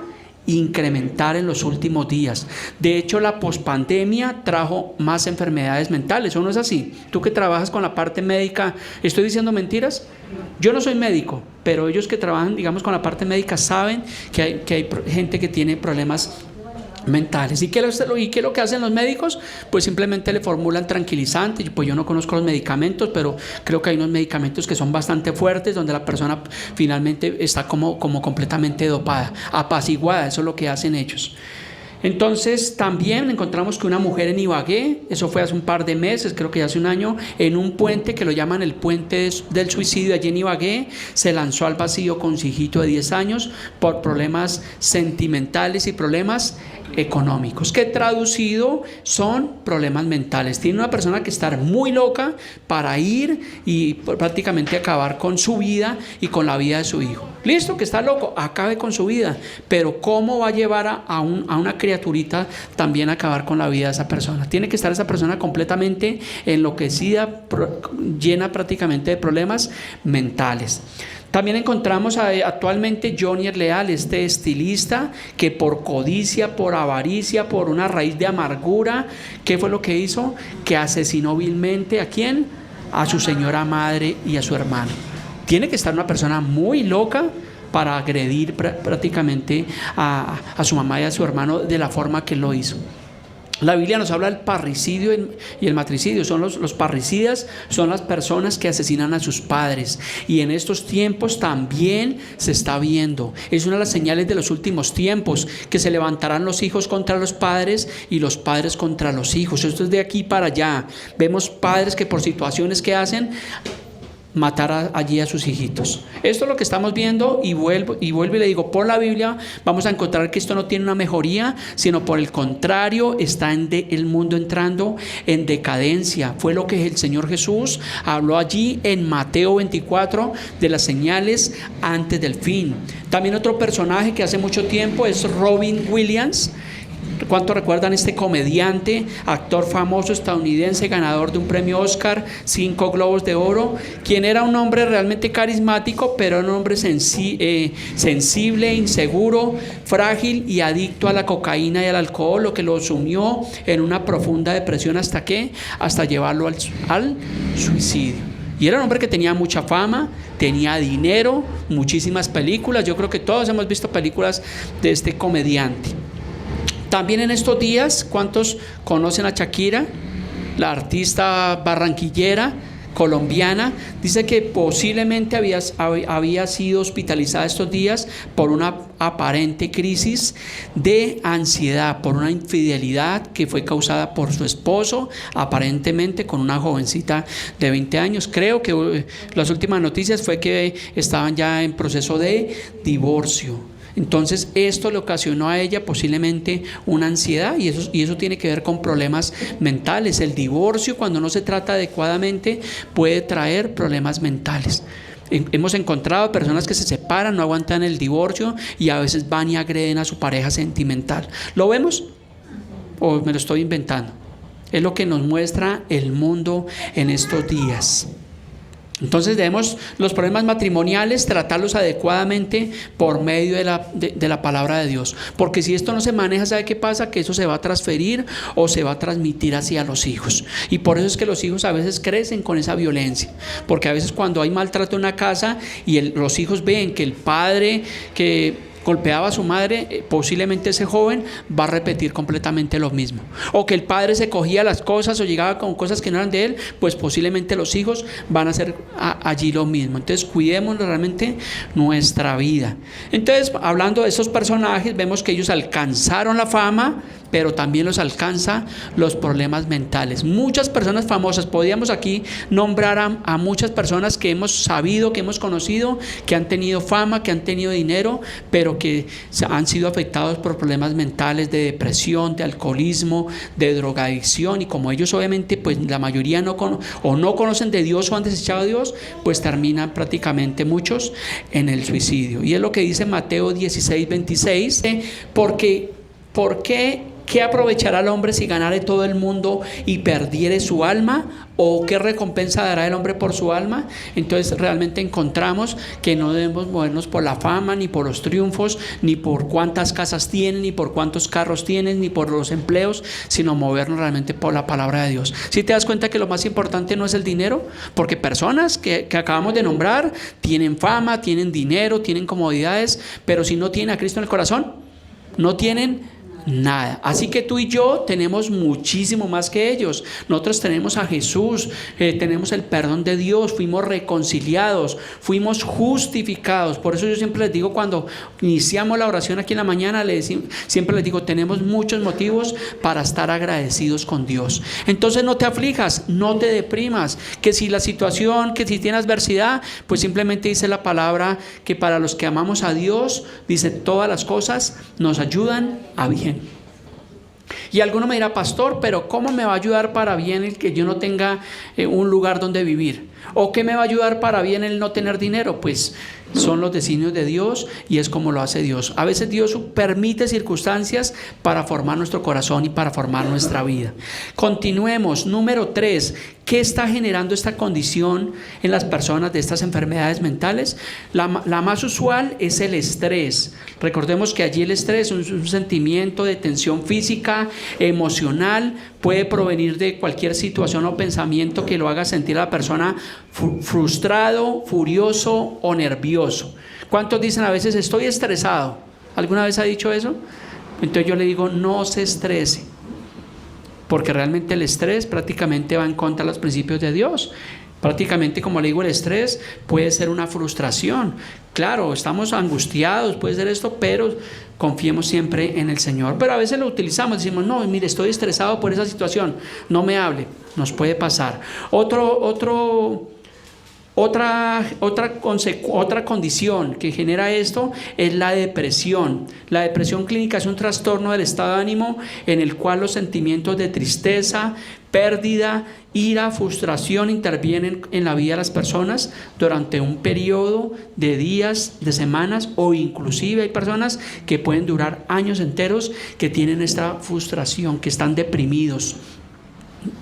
incrementar en los últimos días. De hecho, la pospandemia trajo más enfermedades mentales, ¿o no es así? Tú que trabajas con la parte médica, ¿estoy diciendo mentiras? Yo no soy médico, pero ellos que trabajan, digamos, con la parte médica saben que hay gente que tiene problemas mentales. ¿Y qué es lo que hacen los médicos? Pues simplemente le formulan tranquilizantes. Pues yo no conozco los medicamentos, pero creo que hay unos medicamentos que son bastante fuertes, donde la persona finalmente está como completamente dopada, apaciguada. Eso es lo que hacen ellos. Entonces también encontramos que una mujer en Ibagué, eso fue hace un par de meses, creo que hace un año, en un puente que lo llaman el puente del suicidio allí en Ibagué, se lanzó al vacío con su hijito de 10 años por problemas sentimentales y problemas económicos, que traducido son problemas mentales. Tiene una persona que estar muy loca para ir y prácticamente acabar con su vida y con la vida de su hijo. Listo, que está loco, acabe con su vida, pero ¿cómo va a llevar a una criaturita también a acabar con la vida de esa persona? Tiene que estar esa persona completamente enloquecida, llena prácticamente de problemas mentales. También encontramos actualmente Johnny Leal, este estilista, que por codicia, por avaricia, por una raíz de amargura, ¿qué fue lo que hizo? Que asesinó vilmente ¿a quién? A su señora madre y a su hermano. Tiene que estar una persona muy loca para agredir prácticamente a su mamá y a su hermano de la forma que lo hizo. La Biblia nos habla del parricidio y el matricidio. Son los parricidas, son las personas que asesinan a sus padres, y en estos tiempos también se está viendo. Es una de las señales de los últimos tiempos, que se levantarán los hijos contra los padres y los padres contra los hijos. Esto es de aquí para allá. Vemos padres que por situaciones que hacen, matar allí a sus hijitos. Esto es lo que estamos viendo, y vuelvo y le digo, por la Biblia vamos a encontrar que esto no tiene una mejoría, sino por el contrario, está el mundo entrando en decadencia. Fue lo que el Señor Jesús habló allí en Mateo 24 de las señales antes del fin. También otro personaje que hace mucho tiempo es Robin Williams. ¿Cuánto recuerdan este comediante, actor famoso estadounidense, ganador de un premio Oscar, 5 Globos de Oro, quien era un hombre realmente carismático, pero un hombre sensible, inseguro, frágil y adicto a la cocaína y al alcohol, lo que lo sumió en una profunda depresión hasta llevarlo al suicidio? Y era un hombre que tenía mucha fama, tenía dinero, muchísimas películas. Yo creo que todos hemos visto películas de este comediante. También en estos días, ¿cuántos conocen a Shakira, la artista barranquillera colombiana? Dice que posiblemente había sido hospitalizada estos días por una aparente crisis de ansiedad, por una infidelidad que fue causada por su esposo, aparentemente con una jovencita de 20 años. Creo que las últimas noticias fue que estaban ya en proceso de divorcio. Entonces esto le ocasionó a ella posiblemente una ansiedad, y eso tiene que ver con problemas mentales. El divorcio, cuando no se trata adecuadamente, puede traer problemas mentales. Hemos encontrado personas que se separan, no aguantan el divorcio y a veces van y agreden a su pareja sentimental. ¿Lo vemos? ¿O me lo estoy inventando? Es lo que nos muestra el mundo en estos días. Entonces debemos los problemas matrimoniales tratarlos adecuadamente por medio de la palabra de Dios, porque si esto no se maneja, ¿sabe qué pasa? Que eso se va a transferir o se va a transmitir hacia los hijos, y por eso es que los hijos a veces crecen con esa violencia, porque a veces cuando hay maltrato en una casa y los hijos ven que el padre que golpeaba a su madre, posiblemente ese joven va a repetir completamente lo mismo. O que el padre se cogía las cosas o llegaba con cosas que no eran de él, pues posiblemente los hijos van a hacer allí lo mismo. Entonces cuidemos realmente nuestra vida. Entonces, hablando de esos personajes, vemos que ellos alcanzaron la fama, pero también los alcanza los problemas mentales. Muchas personas famosas, podríamos aquí nombrar a muchas personas que hemos sabido, que hemos conocido, que han tenido fama, que han tenido dinero, pero que han sido afectados por problemas mentales de depresión, de alcoholismo, de drogadicción, y como ellos obviamente pues la mayoría no conocen de Dios o han desechado a Dios, pues terminan prácticamente muchos en el suicidio. Y es lo que dice Mateo 16:26, ¿qué aprovechará el hombre si ganare todo el mundo y perdiere su alma? ¿O qué recompensa dará el hombre por su alma? Entonces realmente encontramos que no debemos movernos por la fama, ni por los triunfos, ni por cuántas casas tienen, ni por cuántos carros tienen, ni por los empleos, sino movernos realmente por la palabra de Dios. Si te das cuenta que lo más importante no es el dinero, porque personas que acabamos de nombrar tienen fama, tienen dinero, tienen comodidades, pero si no tienen a Cristo en el corazón, no tienen nada. Así que tú y yo tenemos muchísimo más que ellos. Nosotros tenemos a Jesús, tenemos el perdón de Dios, fuimos reconciliados, fuimos justificados. Por eso yo siempre les digo, cuando iniciamos la oración aquí en la mañana, siempre les digo, tenemos muchos motivos para estar agradecidos con Dios. Entonces no te aflijas, no te deprimas, que si la situación, que si tienes adversidad, pues simplemente dice la palabra que para los que amamos a Dios, dice, todas las cosas nos ayudan a bien. Y alguno me dirá, pastor, pero ¿cómo me va a ayudar para bien el que yo no tenga un lugar donde vivir? ¿O qué me va a ayudar para bien el no tener dinero? Pues son los designios de Dios y es como lo hace Dios. A veces Dios permite circunstancias para formar nuestro corazón y para formar nuestra vida. Continuemos. Número 3. ¿Qué está generando esta condición en las personas de estas enfermedades mentales? La más usual es el estrés. Recordemos que allí el estrés es un sentimiento de tensión física, emocional, puede provenir de cualquier situación o pensamiento que lo haga sentir a la persona frustrado, furioso o nervioso. ¿Cuántos dicen a veces estoy estresado? ¿Alguna vez ha dicho eso? Entonces yo le digo, no se estrese, porque realmente el estrés prácticamente va en contra de los principios de Dios. Prácticamente, como le digo, el estrés puede ser una frustración. Claro, estamos angustiados, puede ser esto, pero confiemos siempre en el Señor. Pero a veces lo utilizamos, decimos, no, mire, estoy estresado por esa situación, no me hable. Nos puede pasar. Otra condición que genera esto es la depresión. La depresión clínica es un trastorno del estado de ánimo en el cual los sentimientos de tristeza, pérdida, ira, frustración intervienen en la vida de las personas durante un periodo de días, de semanas, o inclusive hay personas que pueden durar años enteros que tienen esta frustración, que están deprimidos.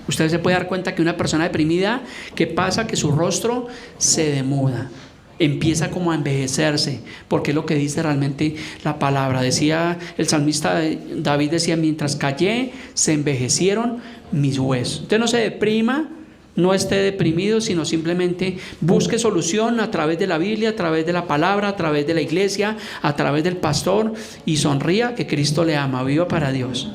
Usted se puede dar cuenta que una persona deprimida, ¿qué pasa? Que su rostro se demuda, empieza como a envejecerse, porque es lo que dice realmente la palabra. Decía el salmista David, decía, mientras callé, se envejecieron mis huesos. Usted no se deprima, no esté deprimido, sino simplemente busque solución a través de la Biblia, a través de la palabra, a través de la iglesia, a través del pastor, y sonría, que Cristo le ama. Viva para Dios.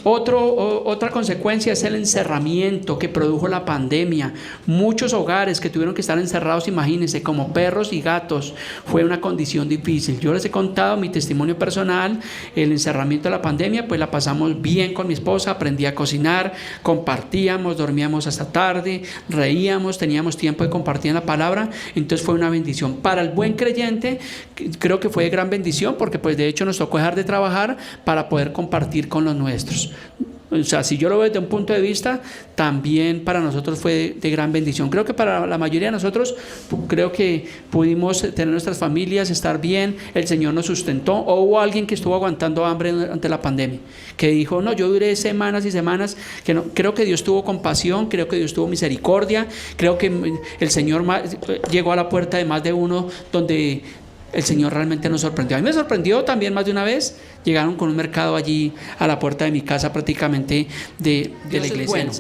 Otra consecuencia es el encerramiento que produjo la pandemia. Muchos hogares que tuvieron que estar encerrados, imagínense, como perros y gatos, fue una condición difícil. Yo les he contado mi testimonio personal. El encerramiento de la pandemia, pues la pasamos bien con mi esposa, aprendí a cocinar, compartíamos, dormíamos hasta tarde, reíamos, teníamos tiempo de compartir la palabra. Entonces fue una bendición. Para el buen creyente, creo que fue de gran bendición, porque pues de hecho nos tocó dejar de trabajar para poder compartir con los nuestros. O sea, si yo lo veo desde un punto de vista, también para nosotros fue de gran bendición. Creo que para la mayoría de nosotros, creo que pudimos tener nuestras familias, estar bien, el Señor nos sustentó. O hubo alguien que estuvo aguantando hambre ante la pandemia, que dijo, no, yo duré semanas y semanas, que no. Creo que Dios tuvo compasión, creo que Dios tuvo misericordia, creo que el Señor llegó a la puerta de más de uno donde el Señor realmente nos sorprendió. A mí me sorprendió también más de una vez. Llegaron con un mercado allí a la puerta de mi casa, prácticamente de la iglesia. Bueno.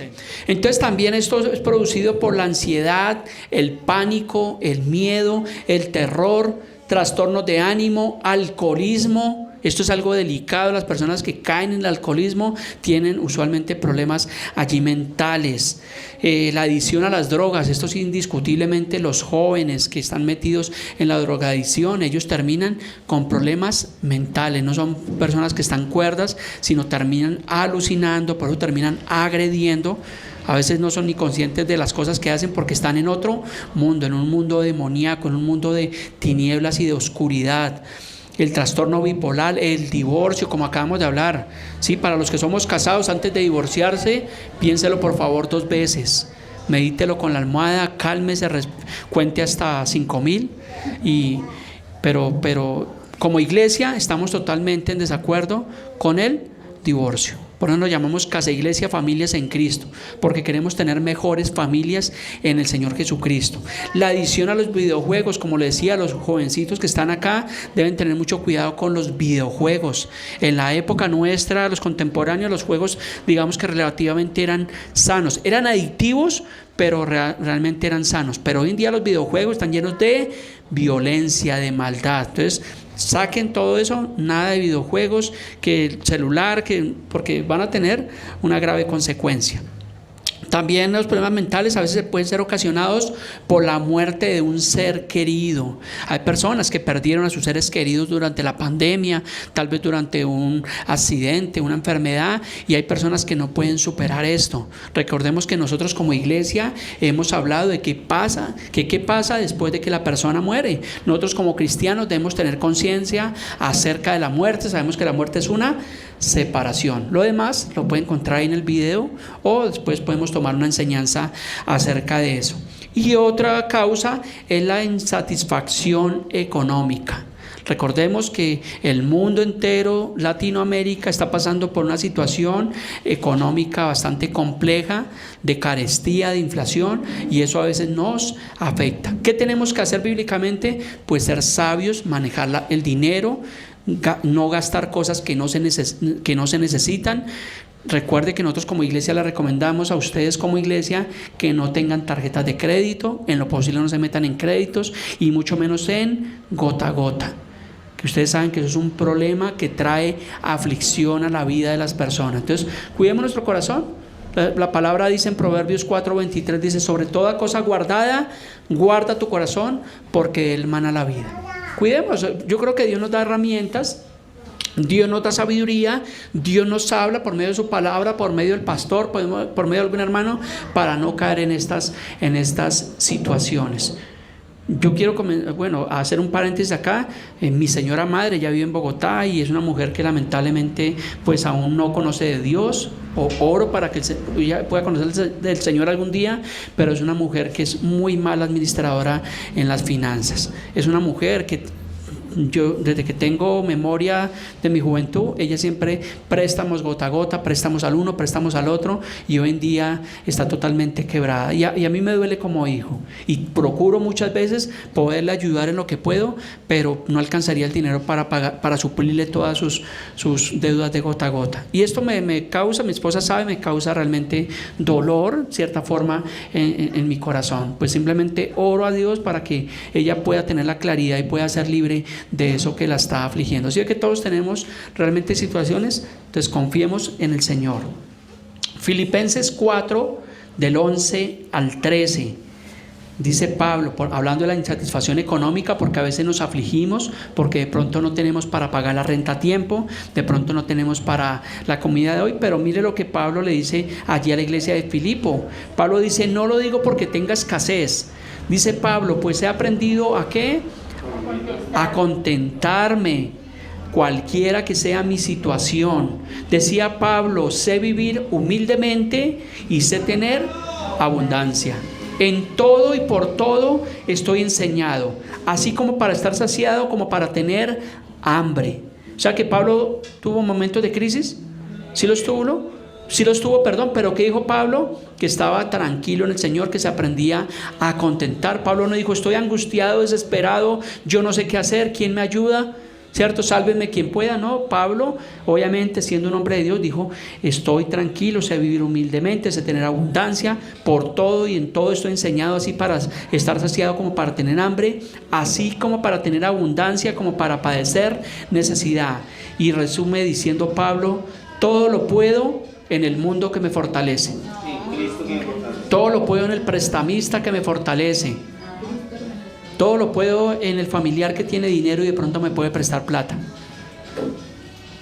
Entonces también esto es producido por la ansiedad, el pánico, el miedo, el terror, trastornos de ánimo, alcoholismo. Esto es algo delicado. Las personas que caen en el alcoholismo tienen usualmente problemas allí mentales. La adicción a las drogas, esto es indiscutiblemente los jóvenes que están metidos en la drogadicción, ellos terminan con problemas mentales, no son personas que están cuerdas, sino terminan alucinando, por eso terminan agrediendo. A veces no son ni conscientes de las cosas que hacen porque están en otro mundo, en un mundo demoníaco, en un mundo de tinieblas y de oscuridad. El trastorno bipolar, el divorcio, como acabamos de hablar. Sí, para los que somos casados, antes de divorciarse, piénselo por favor 2 veces. Medítelo con la almohada, cálmese, cuente hasta 5,000. Pero como iglesia estamos totalmente en desacuerdo con el divorcio. Por eso nos llamamos Casa Iglesia Familias en Cristo, porque queremos tener mejores familias en el Señor Jesucristo. La adicción a los videojuegos, como le decía, los jovencitos que están acá deben tener mucho cuidado con los videojuegos. En la época nuestra, los contemporáneos, los juegos, digamos que relativamente eran sanos, eran adictivos, pero realmente eran sanos. Pero hoy en día los videojuegos están llenos de violencia, de maldad. Entonces, saquen todo eso, nada de videojuegos, que el celular, porque van a tener una grave consecuencia. También los problemas mentales a veces pueden ser ocasionados por la muerte de un ser querido. Hay personas que perdieron a sus seres queridos durante la pandemia, tal vez durante un accidente, una enfermedad, y hay personas que no pueden superar esto. Recordemos que nosotros como iglesia hemos hablado de qué pasa después de que la persona muere. Nosotros como cristianos debemos tener conciencia acerca de la muerte. Sabemos que la muerte es una separación. Lo demás lo pueden encontrar ahí en el video, o después podemos tomar una enseñanza acerca de eso. Y otra causa es la insatisfacción económica. Recordemos que el mundo entero, Latinoamérica, está pasando por una situación económica bastante compleja, de carestía, de inflación, y eso a veces nos afecta. ¿Qué tenemos que hacer bíblicamente? Pues ser sabios, manejar el dinero, no gastar cosas que no se necesitan. Recuerde que nosotros como iglesia le recomendamos a ustedes como iglesia que no tengan tarjetas de crédito, en lo posible no se metan en créditos y mucho menos en gota a gota, que ustedes saben que eso es un problema que trae aflicción a la vida de las personas. Entonces cuidemos nuestro corazón. La palabra dice en Proverbios 4:23, dice: sobre toda cosa guardada, guarda tu corazón, porque de él mana la vida. Cuidemos. Yo creo que Dios nos da herramientas, Dios nos da sabiduría, Dios nos habla por medio de su palabra, por medio del pastor, por medio de algún hermano, para no caer en estas situaciones. Yo quiero hacer un paréntesis acá. Mi señora madre, ella vive en Bogotá y es una mujer que lamentablemente pues aún no conoce de Dios. Oro para que ella pueda conocer del Señor algún día, pero es una mujer que es muy mala administradora en las finanzas. Es una mujer que yo desde que tengo memoria de mi juventud, ella siempre préstamos gota a gota, préstamos al uno, préstamos al otro, y hoy en día está totalmente quebrada y a mí me duele como hijo y procuro muchas veces poderle ayudar en lo que puedo, pero no alcanzaría el dinero para pagar, para suplirle todas sus deudas de gota a gota, y esto me causa, mi esposa sabe, me causa realmente dolor, cierta forma en mi corazón. Pues simplemente oro a Dios para que ella pueda tener la claridad y pueda ser libre de eso que la está afligiendo. Así que todos tenemos realmente situaciones, entonces confiemos en el Señor. Filipenses 4 del 11 al 13 dice Pablo, hablando de la insatisfacción económica, porque a veces nos afligimos porque de pronto no tenemos para pagar la renta a tiempo, de pronto no tenemos para la comida de hoy, pero mire lo que Pablo le dice allí a la iglesia de Filipo. Pablo dice: no lo digo porque tenga escasez, dice Pablo, pues he aprendido ¿a qué? A contentarme, cualquiera que sea mi situación. Decía Pablo: sé vivir humildemente y sé tener abundancia. En todo y por todo estoy enseñado, así como para estar saciado como para tener hambre. O sea que Pablo tuvo momentos de crisis. ¿Sí los tuvo, no? Sí los tuvo, perdón, pero ¿qué dijo Pablo? Que estaba tranquilo en el Señor, que se aprendía a contentar. Pablo no dijo: estoy angustiado, desesperado, yo no sé qué hacer, ¿quién me ayuda? ¿Cierto? Sálvenme quien pueda. No, Pablo, obviamente siendo un hombre de Dios, dijo: estoy tranquilo, sé vivir humildemente, sé tener abundancia, por todo y en todo estoy enseñado, así para estar saciado como para tener hambre, así como para tener abundancia, como para padecer necesidad. Y resume diciendo Pablo: todo lo puedo en el mundo que me fortalece. Todo lo puedo en el prestamista que me fortalece. Todo lo puedo en el familiar que tiene dinero y de pronto me puede prestar plata.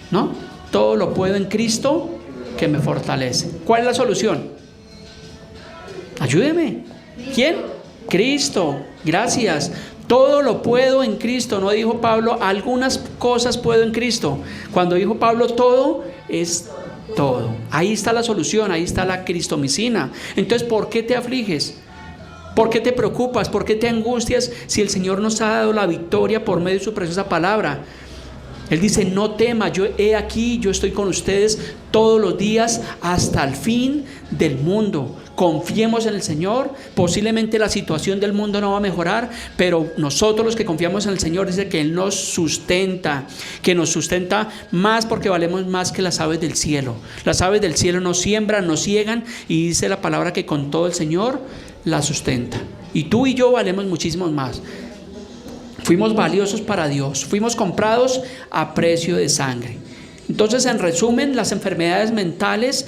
¿No? Todo lo puedo en Cristo que me fortalece. ¿Cuál es la solución? Ayúdeme. ¿Quién? Cristo. Gracias. Todo lo puedo en Cristo. No dijo Pablo: algunas cosas puedo en Cristo. Cuando dijo Pablo todo, es todo. Ahí está la solución, ahí está la cristomicina. Entonces, ¿por qué te afliges? ¿Por qué te preocupas? ¿Por qué te angustias si el Señor nos ha dado la victoria por medio de su preciosa palabra? Él dice: no tema, yo he aquí, yo estoy con ustedes todos los días hasta el fin del mundo. Confiemos en el Señor. Posiblemente la situación del mundo no va a mejorar, pero nosotros los que confiamos en el Señor, dice que Él nos sustenta, que nos sustenta más porque valemos más que las aves del cielo. Las aves del cielo no siembran, no ciegan, y dice la palabra que con todo el Señor la sustenta. Y tú y yo valemos muchísimo más. Fuimos valiosos para Dios, fuimos comprados a precio de sangre. Entonces, en resumen, las enfermedades mentales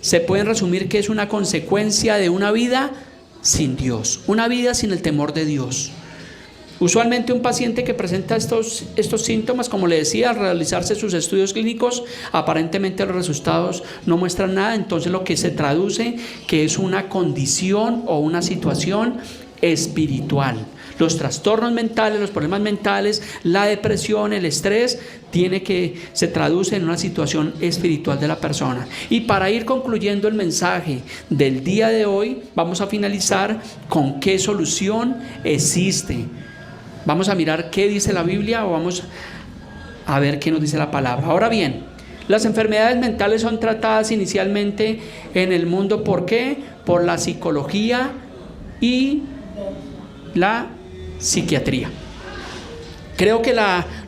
se pueden resumir que es una consecuencia de una vida sin Dios, una vida sin el temor de Dios. Usualmente un paciente que presenta estos síntomas, como le decía, al realizarse sus estudios clínicos, aparentemente los resultados no muestran nada. Entonces lo que se traduce que es una condición o una situación espiritual. Los trastornos mentales, los problemas mentales, la depresión, el estrés, se traduce en una situación espiritual de la persona. Y para ir concluyendo el mensaje del día de hoy, vamos a finalizar con qué solución existe. Vamos a mirar qué dice la Biblia o vamos a ver qué nos dice la palabra. Ahora bien, las enfermedades mentales son tratadas inicialmente en el mundo, ¿por qué? Por la psicología y la psiquiatría. Creo que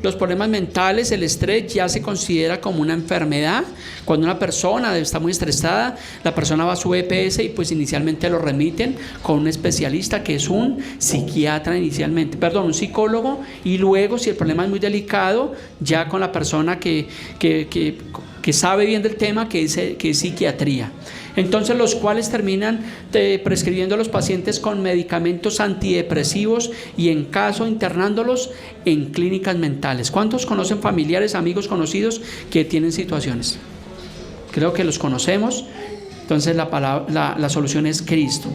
los problemas mentales, el estrés, ya se considera como una enfermedad. Cuando una persona está muy estresada, la persona va a su EPS y pues inicialmente lo remiten con un especialista que es un psiquiatra inicialmente, un psicólogo, y luego si el problema es muy delicado, ya con la persona que sabe bien del tema, que es psiquiatría. Entonces los cuales terminan prescribiendo a los pacientes con medicamentos antidepresivos y en caso internándolos en clínicas mentales. ¿Cuántos conocen familiares, amigos, conocidos que tienen situaciones? Creo que los conocemos. Entonces la solución es Cristo.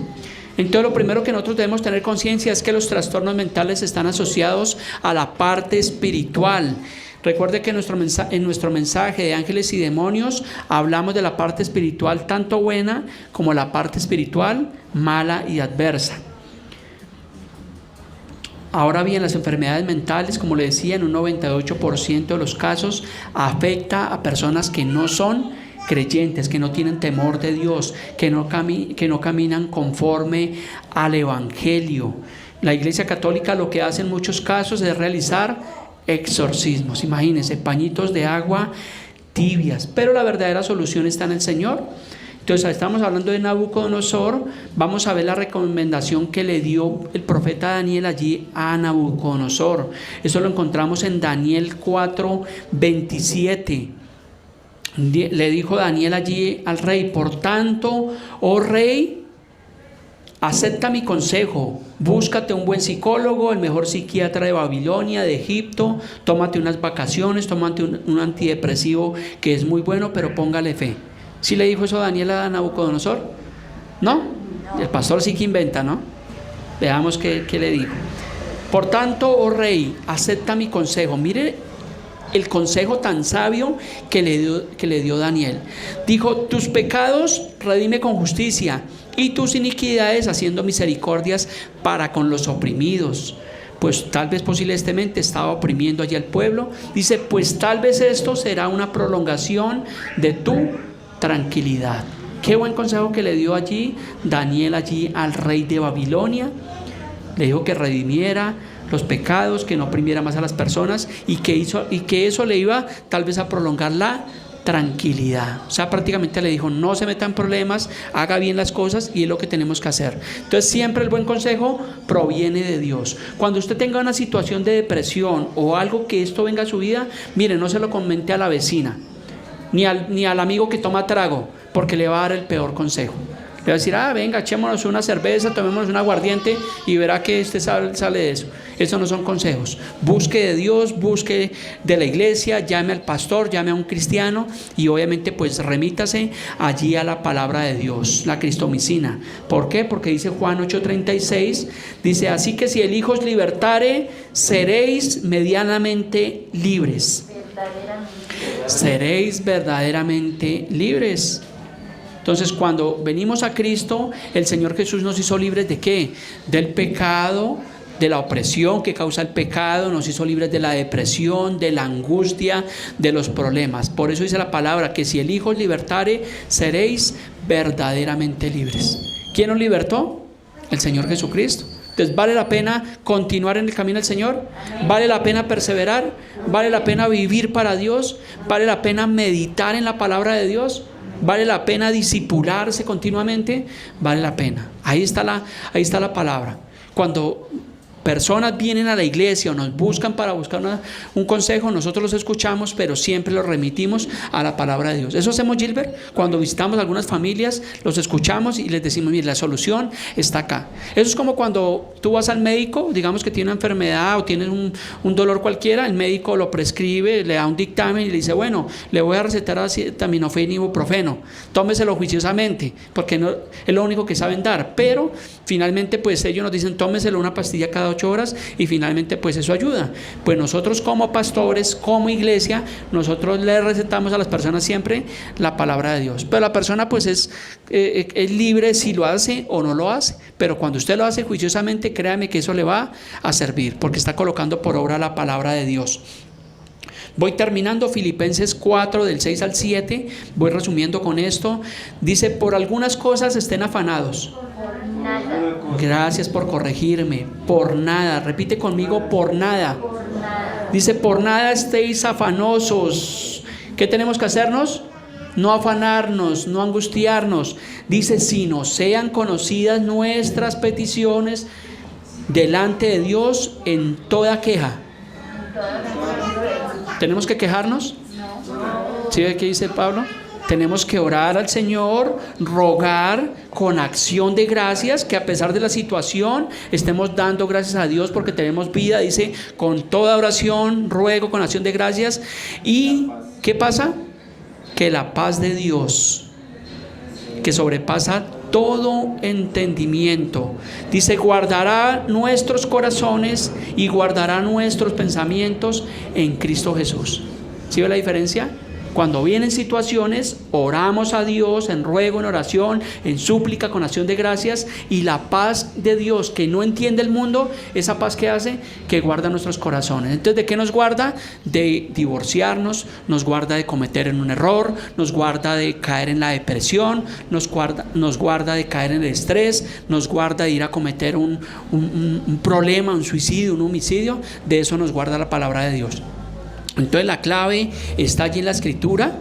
Entonces lo primero que nosotros debemos tener conciencia es que los trastornos mentales están asociados a la parte espiritual. Recuerde que en nuestro mensaje de ángeles y demonios hablamos de la parte espiritual tanto buena como la parte espiritual mala y adversa. Ahora bien, las enfermedades mentales, como le decía, en un 98% de los casos afecta a personas que no son creyentes, que no tienen temor de Dios, que no caminan conforme al Evangelio. La Iglesia Católica lo que hace en muchos casos es realizar exorcismos, imagínense, pañitos de agua tibias, pero la verdadera solución está en el Señor. Entonces estamos hablando de Nabucodonosor, vamos a ver la recomendación que le dio el profeta Daniel allí a Nabucodonosor. Eso lo encontramos en Daniel 4:27. Le dijo Daniel allí al rey: por tanto, oh rey, acepta mi consejo, búscate un buen psicólogo, el mejor psiquiatra de Babilonia, de Egipto, tómate unas vacaciones, tómate un antidepresivo que es muy bueno, pero póngale fe. ¿Sí le dijo eso Daniel a Nabucodonosor? ¿No? El pastor sí que inventa, ¿no? Veamos qué le dijo. Por tanto, oh rey, acepta mi consejo. Mire el consejo tan sabio que le dio Daniel. Dijo: tus pecados redime con justicia y tus iniquidades haciendo misericordias para con los oprimidos. Pues tal vez posiblemente estaba oprimiendo allí al pueblo. Dice: pues tal vez esto será una prolongación de tu tranquilidad. Qué buen consejo que le dio allí Daniel allí al rey de Babilonia. Le dijo que redimiera los pecados, que no oprimiera más a las personas y que eso le iba tal vez a prolongar la tranquilidad. O sea, prácticamente le dijo: no se meta en problemas, haga bien las cosas, y es lo que tenemos que hacer. Entonces siempre el buen consejo proviene de Dios. Cuando usted tenga una situación de depresión o algo que esto venga a su vida, mire, no se lo comente a la vecina ni al amigo que toma trago, porque le va a dar el peor consejo. Le va a decir: venga, echémonos una cerveza, tomémonos un aguardiente y verá que sale de eso. Esos no son consejos. Busque de Dios, busque de la iglesia, llame al pastor, llame a un cristiano y obviamente pues remítase allí a la palabra de Dios, la cristomicina. ¿Por qué? Porque dice Juan 8:36, dice: así que si el Hijo os libertare, seréis medianamente libres. Seréis verdaderamente libres. Entonces, cuando venimos a Cristo, el Señor Jesús nos hizo libres ¿de qué? Del pecado, de la opresión que causa el pecado, nos hizo libres de la depresión, de la angustia, de los problemas. Por eso dice la palabra que si el Hijo os libertare, seréis verdaderamente libres. ¿Quién nos libertó? El Señor Jesucristo. Entonces, ¿vale la pena continuar en el camino del Señor? ¿Vale la pena perseverar? ¿Vale la pena vivir para Dios? ¿Vale la pena meditar en la palabra de Dios? ¿Vale la pena discipularse continuamente? Vale la pena. Ahí está la palabra. Cuando personas vienen a la iglesia o nos buscan para buscar un consejo, nosotros los escuchamos, pero siempre los remitimos a la palabra de Dios. Eso hacemos, Gilbert, cuando visitamos algunas familias, los escuchamos y les decimos: mire, la solución está acá. Eso es como cuando tú vas al médico, digamos que tiene una enfermedad o tienes un dolor cualquiera, el médico lo prescribe, le da un dictamen y le dice: bueno, le voy a recetar acetaminofén y ibuprofeno, tómeselo juiciosamente, porque no, es lo único que saben dar, pero finalmente pues ellos nos dicen: tómeselo una pastilla cada 8 8 horas y finalmente pues eso ayuda. Pues nosotros como pastores, como iglesia, nosotros le recetamos a las personas siempre la palabra de Dios. Pero la persona pues es libre si lo hace o no lo hace. Pero cuando usted lo hace juiciosamente, créame que eso le va a servir, porque está colocando por obra la palabra de Dios. Voy terminando. Filipenses 4 del 6 al 7, voy resumiendo con esto. Dice: por algunas cosas estén afanados. Gracias por corregirme. Por nada, repite conmigo: por nada. Dice: por nada estéis afanosos. ¿Qué tenemos que hacernos? No afanarnos, no angustiarnos. Dice: sino sean conocidas nuestras peticiones delante de Dios en toda queja. ¿Tenemos que quejarnos? ¿Sí ve qué dice Pablo? Tenemos que orar al Señor, rogar con acción de gracias, que a pesar de la situación estemos dando gracias a Dios porque tenemos vida. Dice: con toda oración, ruego con acción de gracias. ¿Y qué pasa? Que la paz de Dios, que sobrepasa todo entendimiento, dice, guardará nuestros corazones y guardará nuestros pensamientos en Cristo Jesús. ¿Sí ve la diferencia? Cuando vienen situaciones, oramos a Dios en ruego, en oración, en súplica, con acción de gracias, y la paz de Dios, que no entiende el mundo, esa paz que hace, que guarda nuestros corazones. Entonces, ¿de qué nos guarda? De divorciarnos, nos guarda de cometer un error, nos guarda de caer en la depresión, nos guarda de caer en el estrés, nos guarda de ir a cometer un problema, un suicidio, un homicidio. De eso nos guarda la palabra de Dios. Entonces la clave está allí en la escritura.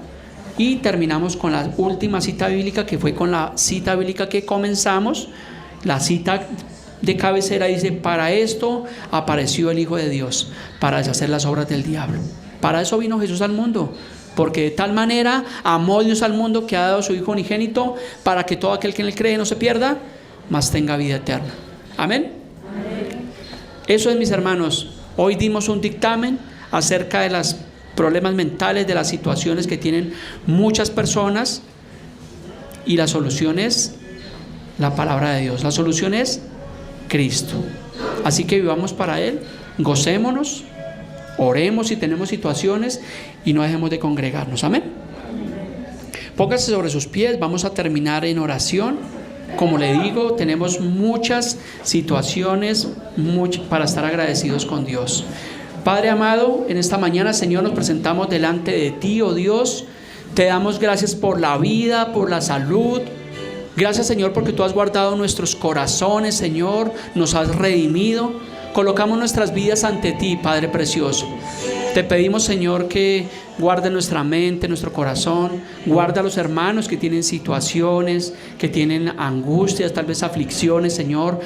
Y terminamos con la última cita bíblica, que fue con la cita bíblica que comenzamos. La cita de cabecera dice: para esto apareció el Hijo de Dios, para deshacer las obras del diablo. Para eso vino Jesús al mundo, porque de tal manera amó Dios al mundo que ha dado a su Hijo unigénito, para que todo aquel que en él cree no se pierda, mas tenga vida eterna. Amén. Eso es, mis hermanos. Hoy dimos un dictamen acerca de los problemas mentales, de las situaciones que tienen muchas personas, y la solución es la palabra de Dios. La solución es Cristo. Así que vivamos para Él, gocémonos, oremos si tenemos situaciones y no dejemos de congregarnos. Amén. Póngase sobre sus pies, vamos a terminar en oración. Como le digo, tenemos muchas situaciones para estar agradecidos con Dios. Padre amado, en esta mañana, Señor, nos presentamos delante de ti, oh Dios. Te damos gracias por la vida, por la salud. Gracias, Señor, porque tú has guardado nuestros corazones, Señor, nos has redimido. Colocamos nuestras vidas ante ti, Padre precioso. Te pedimos, Señor, que guarde nuestra mente, nuestro corazón. Guarda a los hermanos que tienen situaciones, que tienen angustias, tal vez aflicciones, Señor.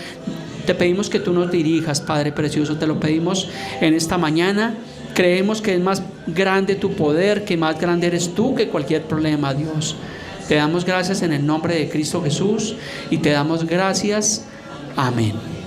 Te pedimos que tú nos dirijas, Padre precioso. Te lo pedimos en esta mañana. Creemos que es más grande tu poder, que más grande eres tú que cualquier problema, Dios. Te damos gracias en el nombre de Cristo Jesús y te damos gracias. Amén.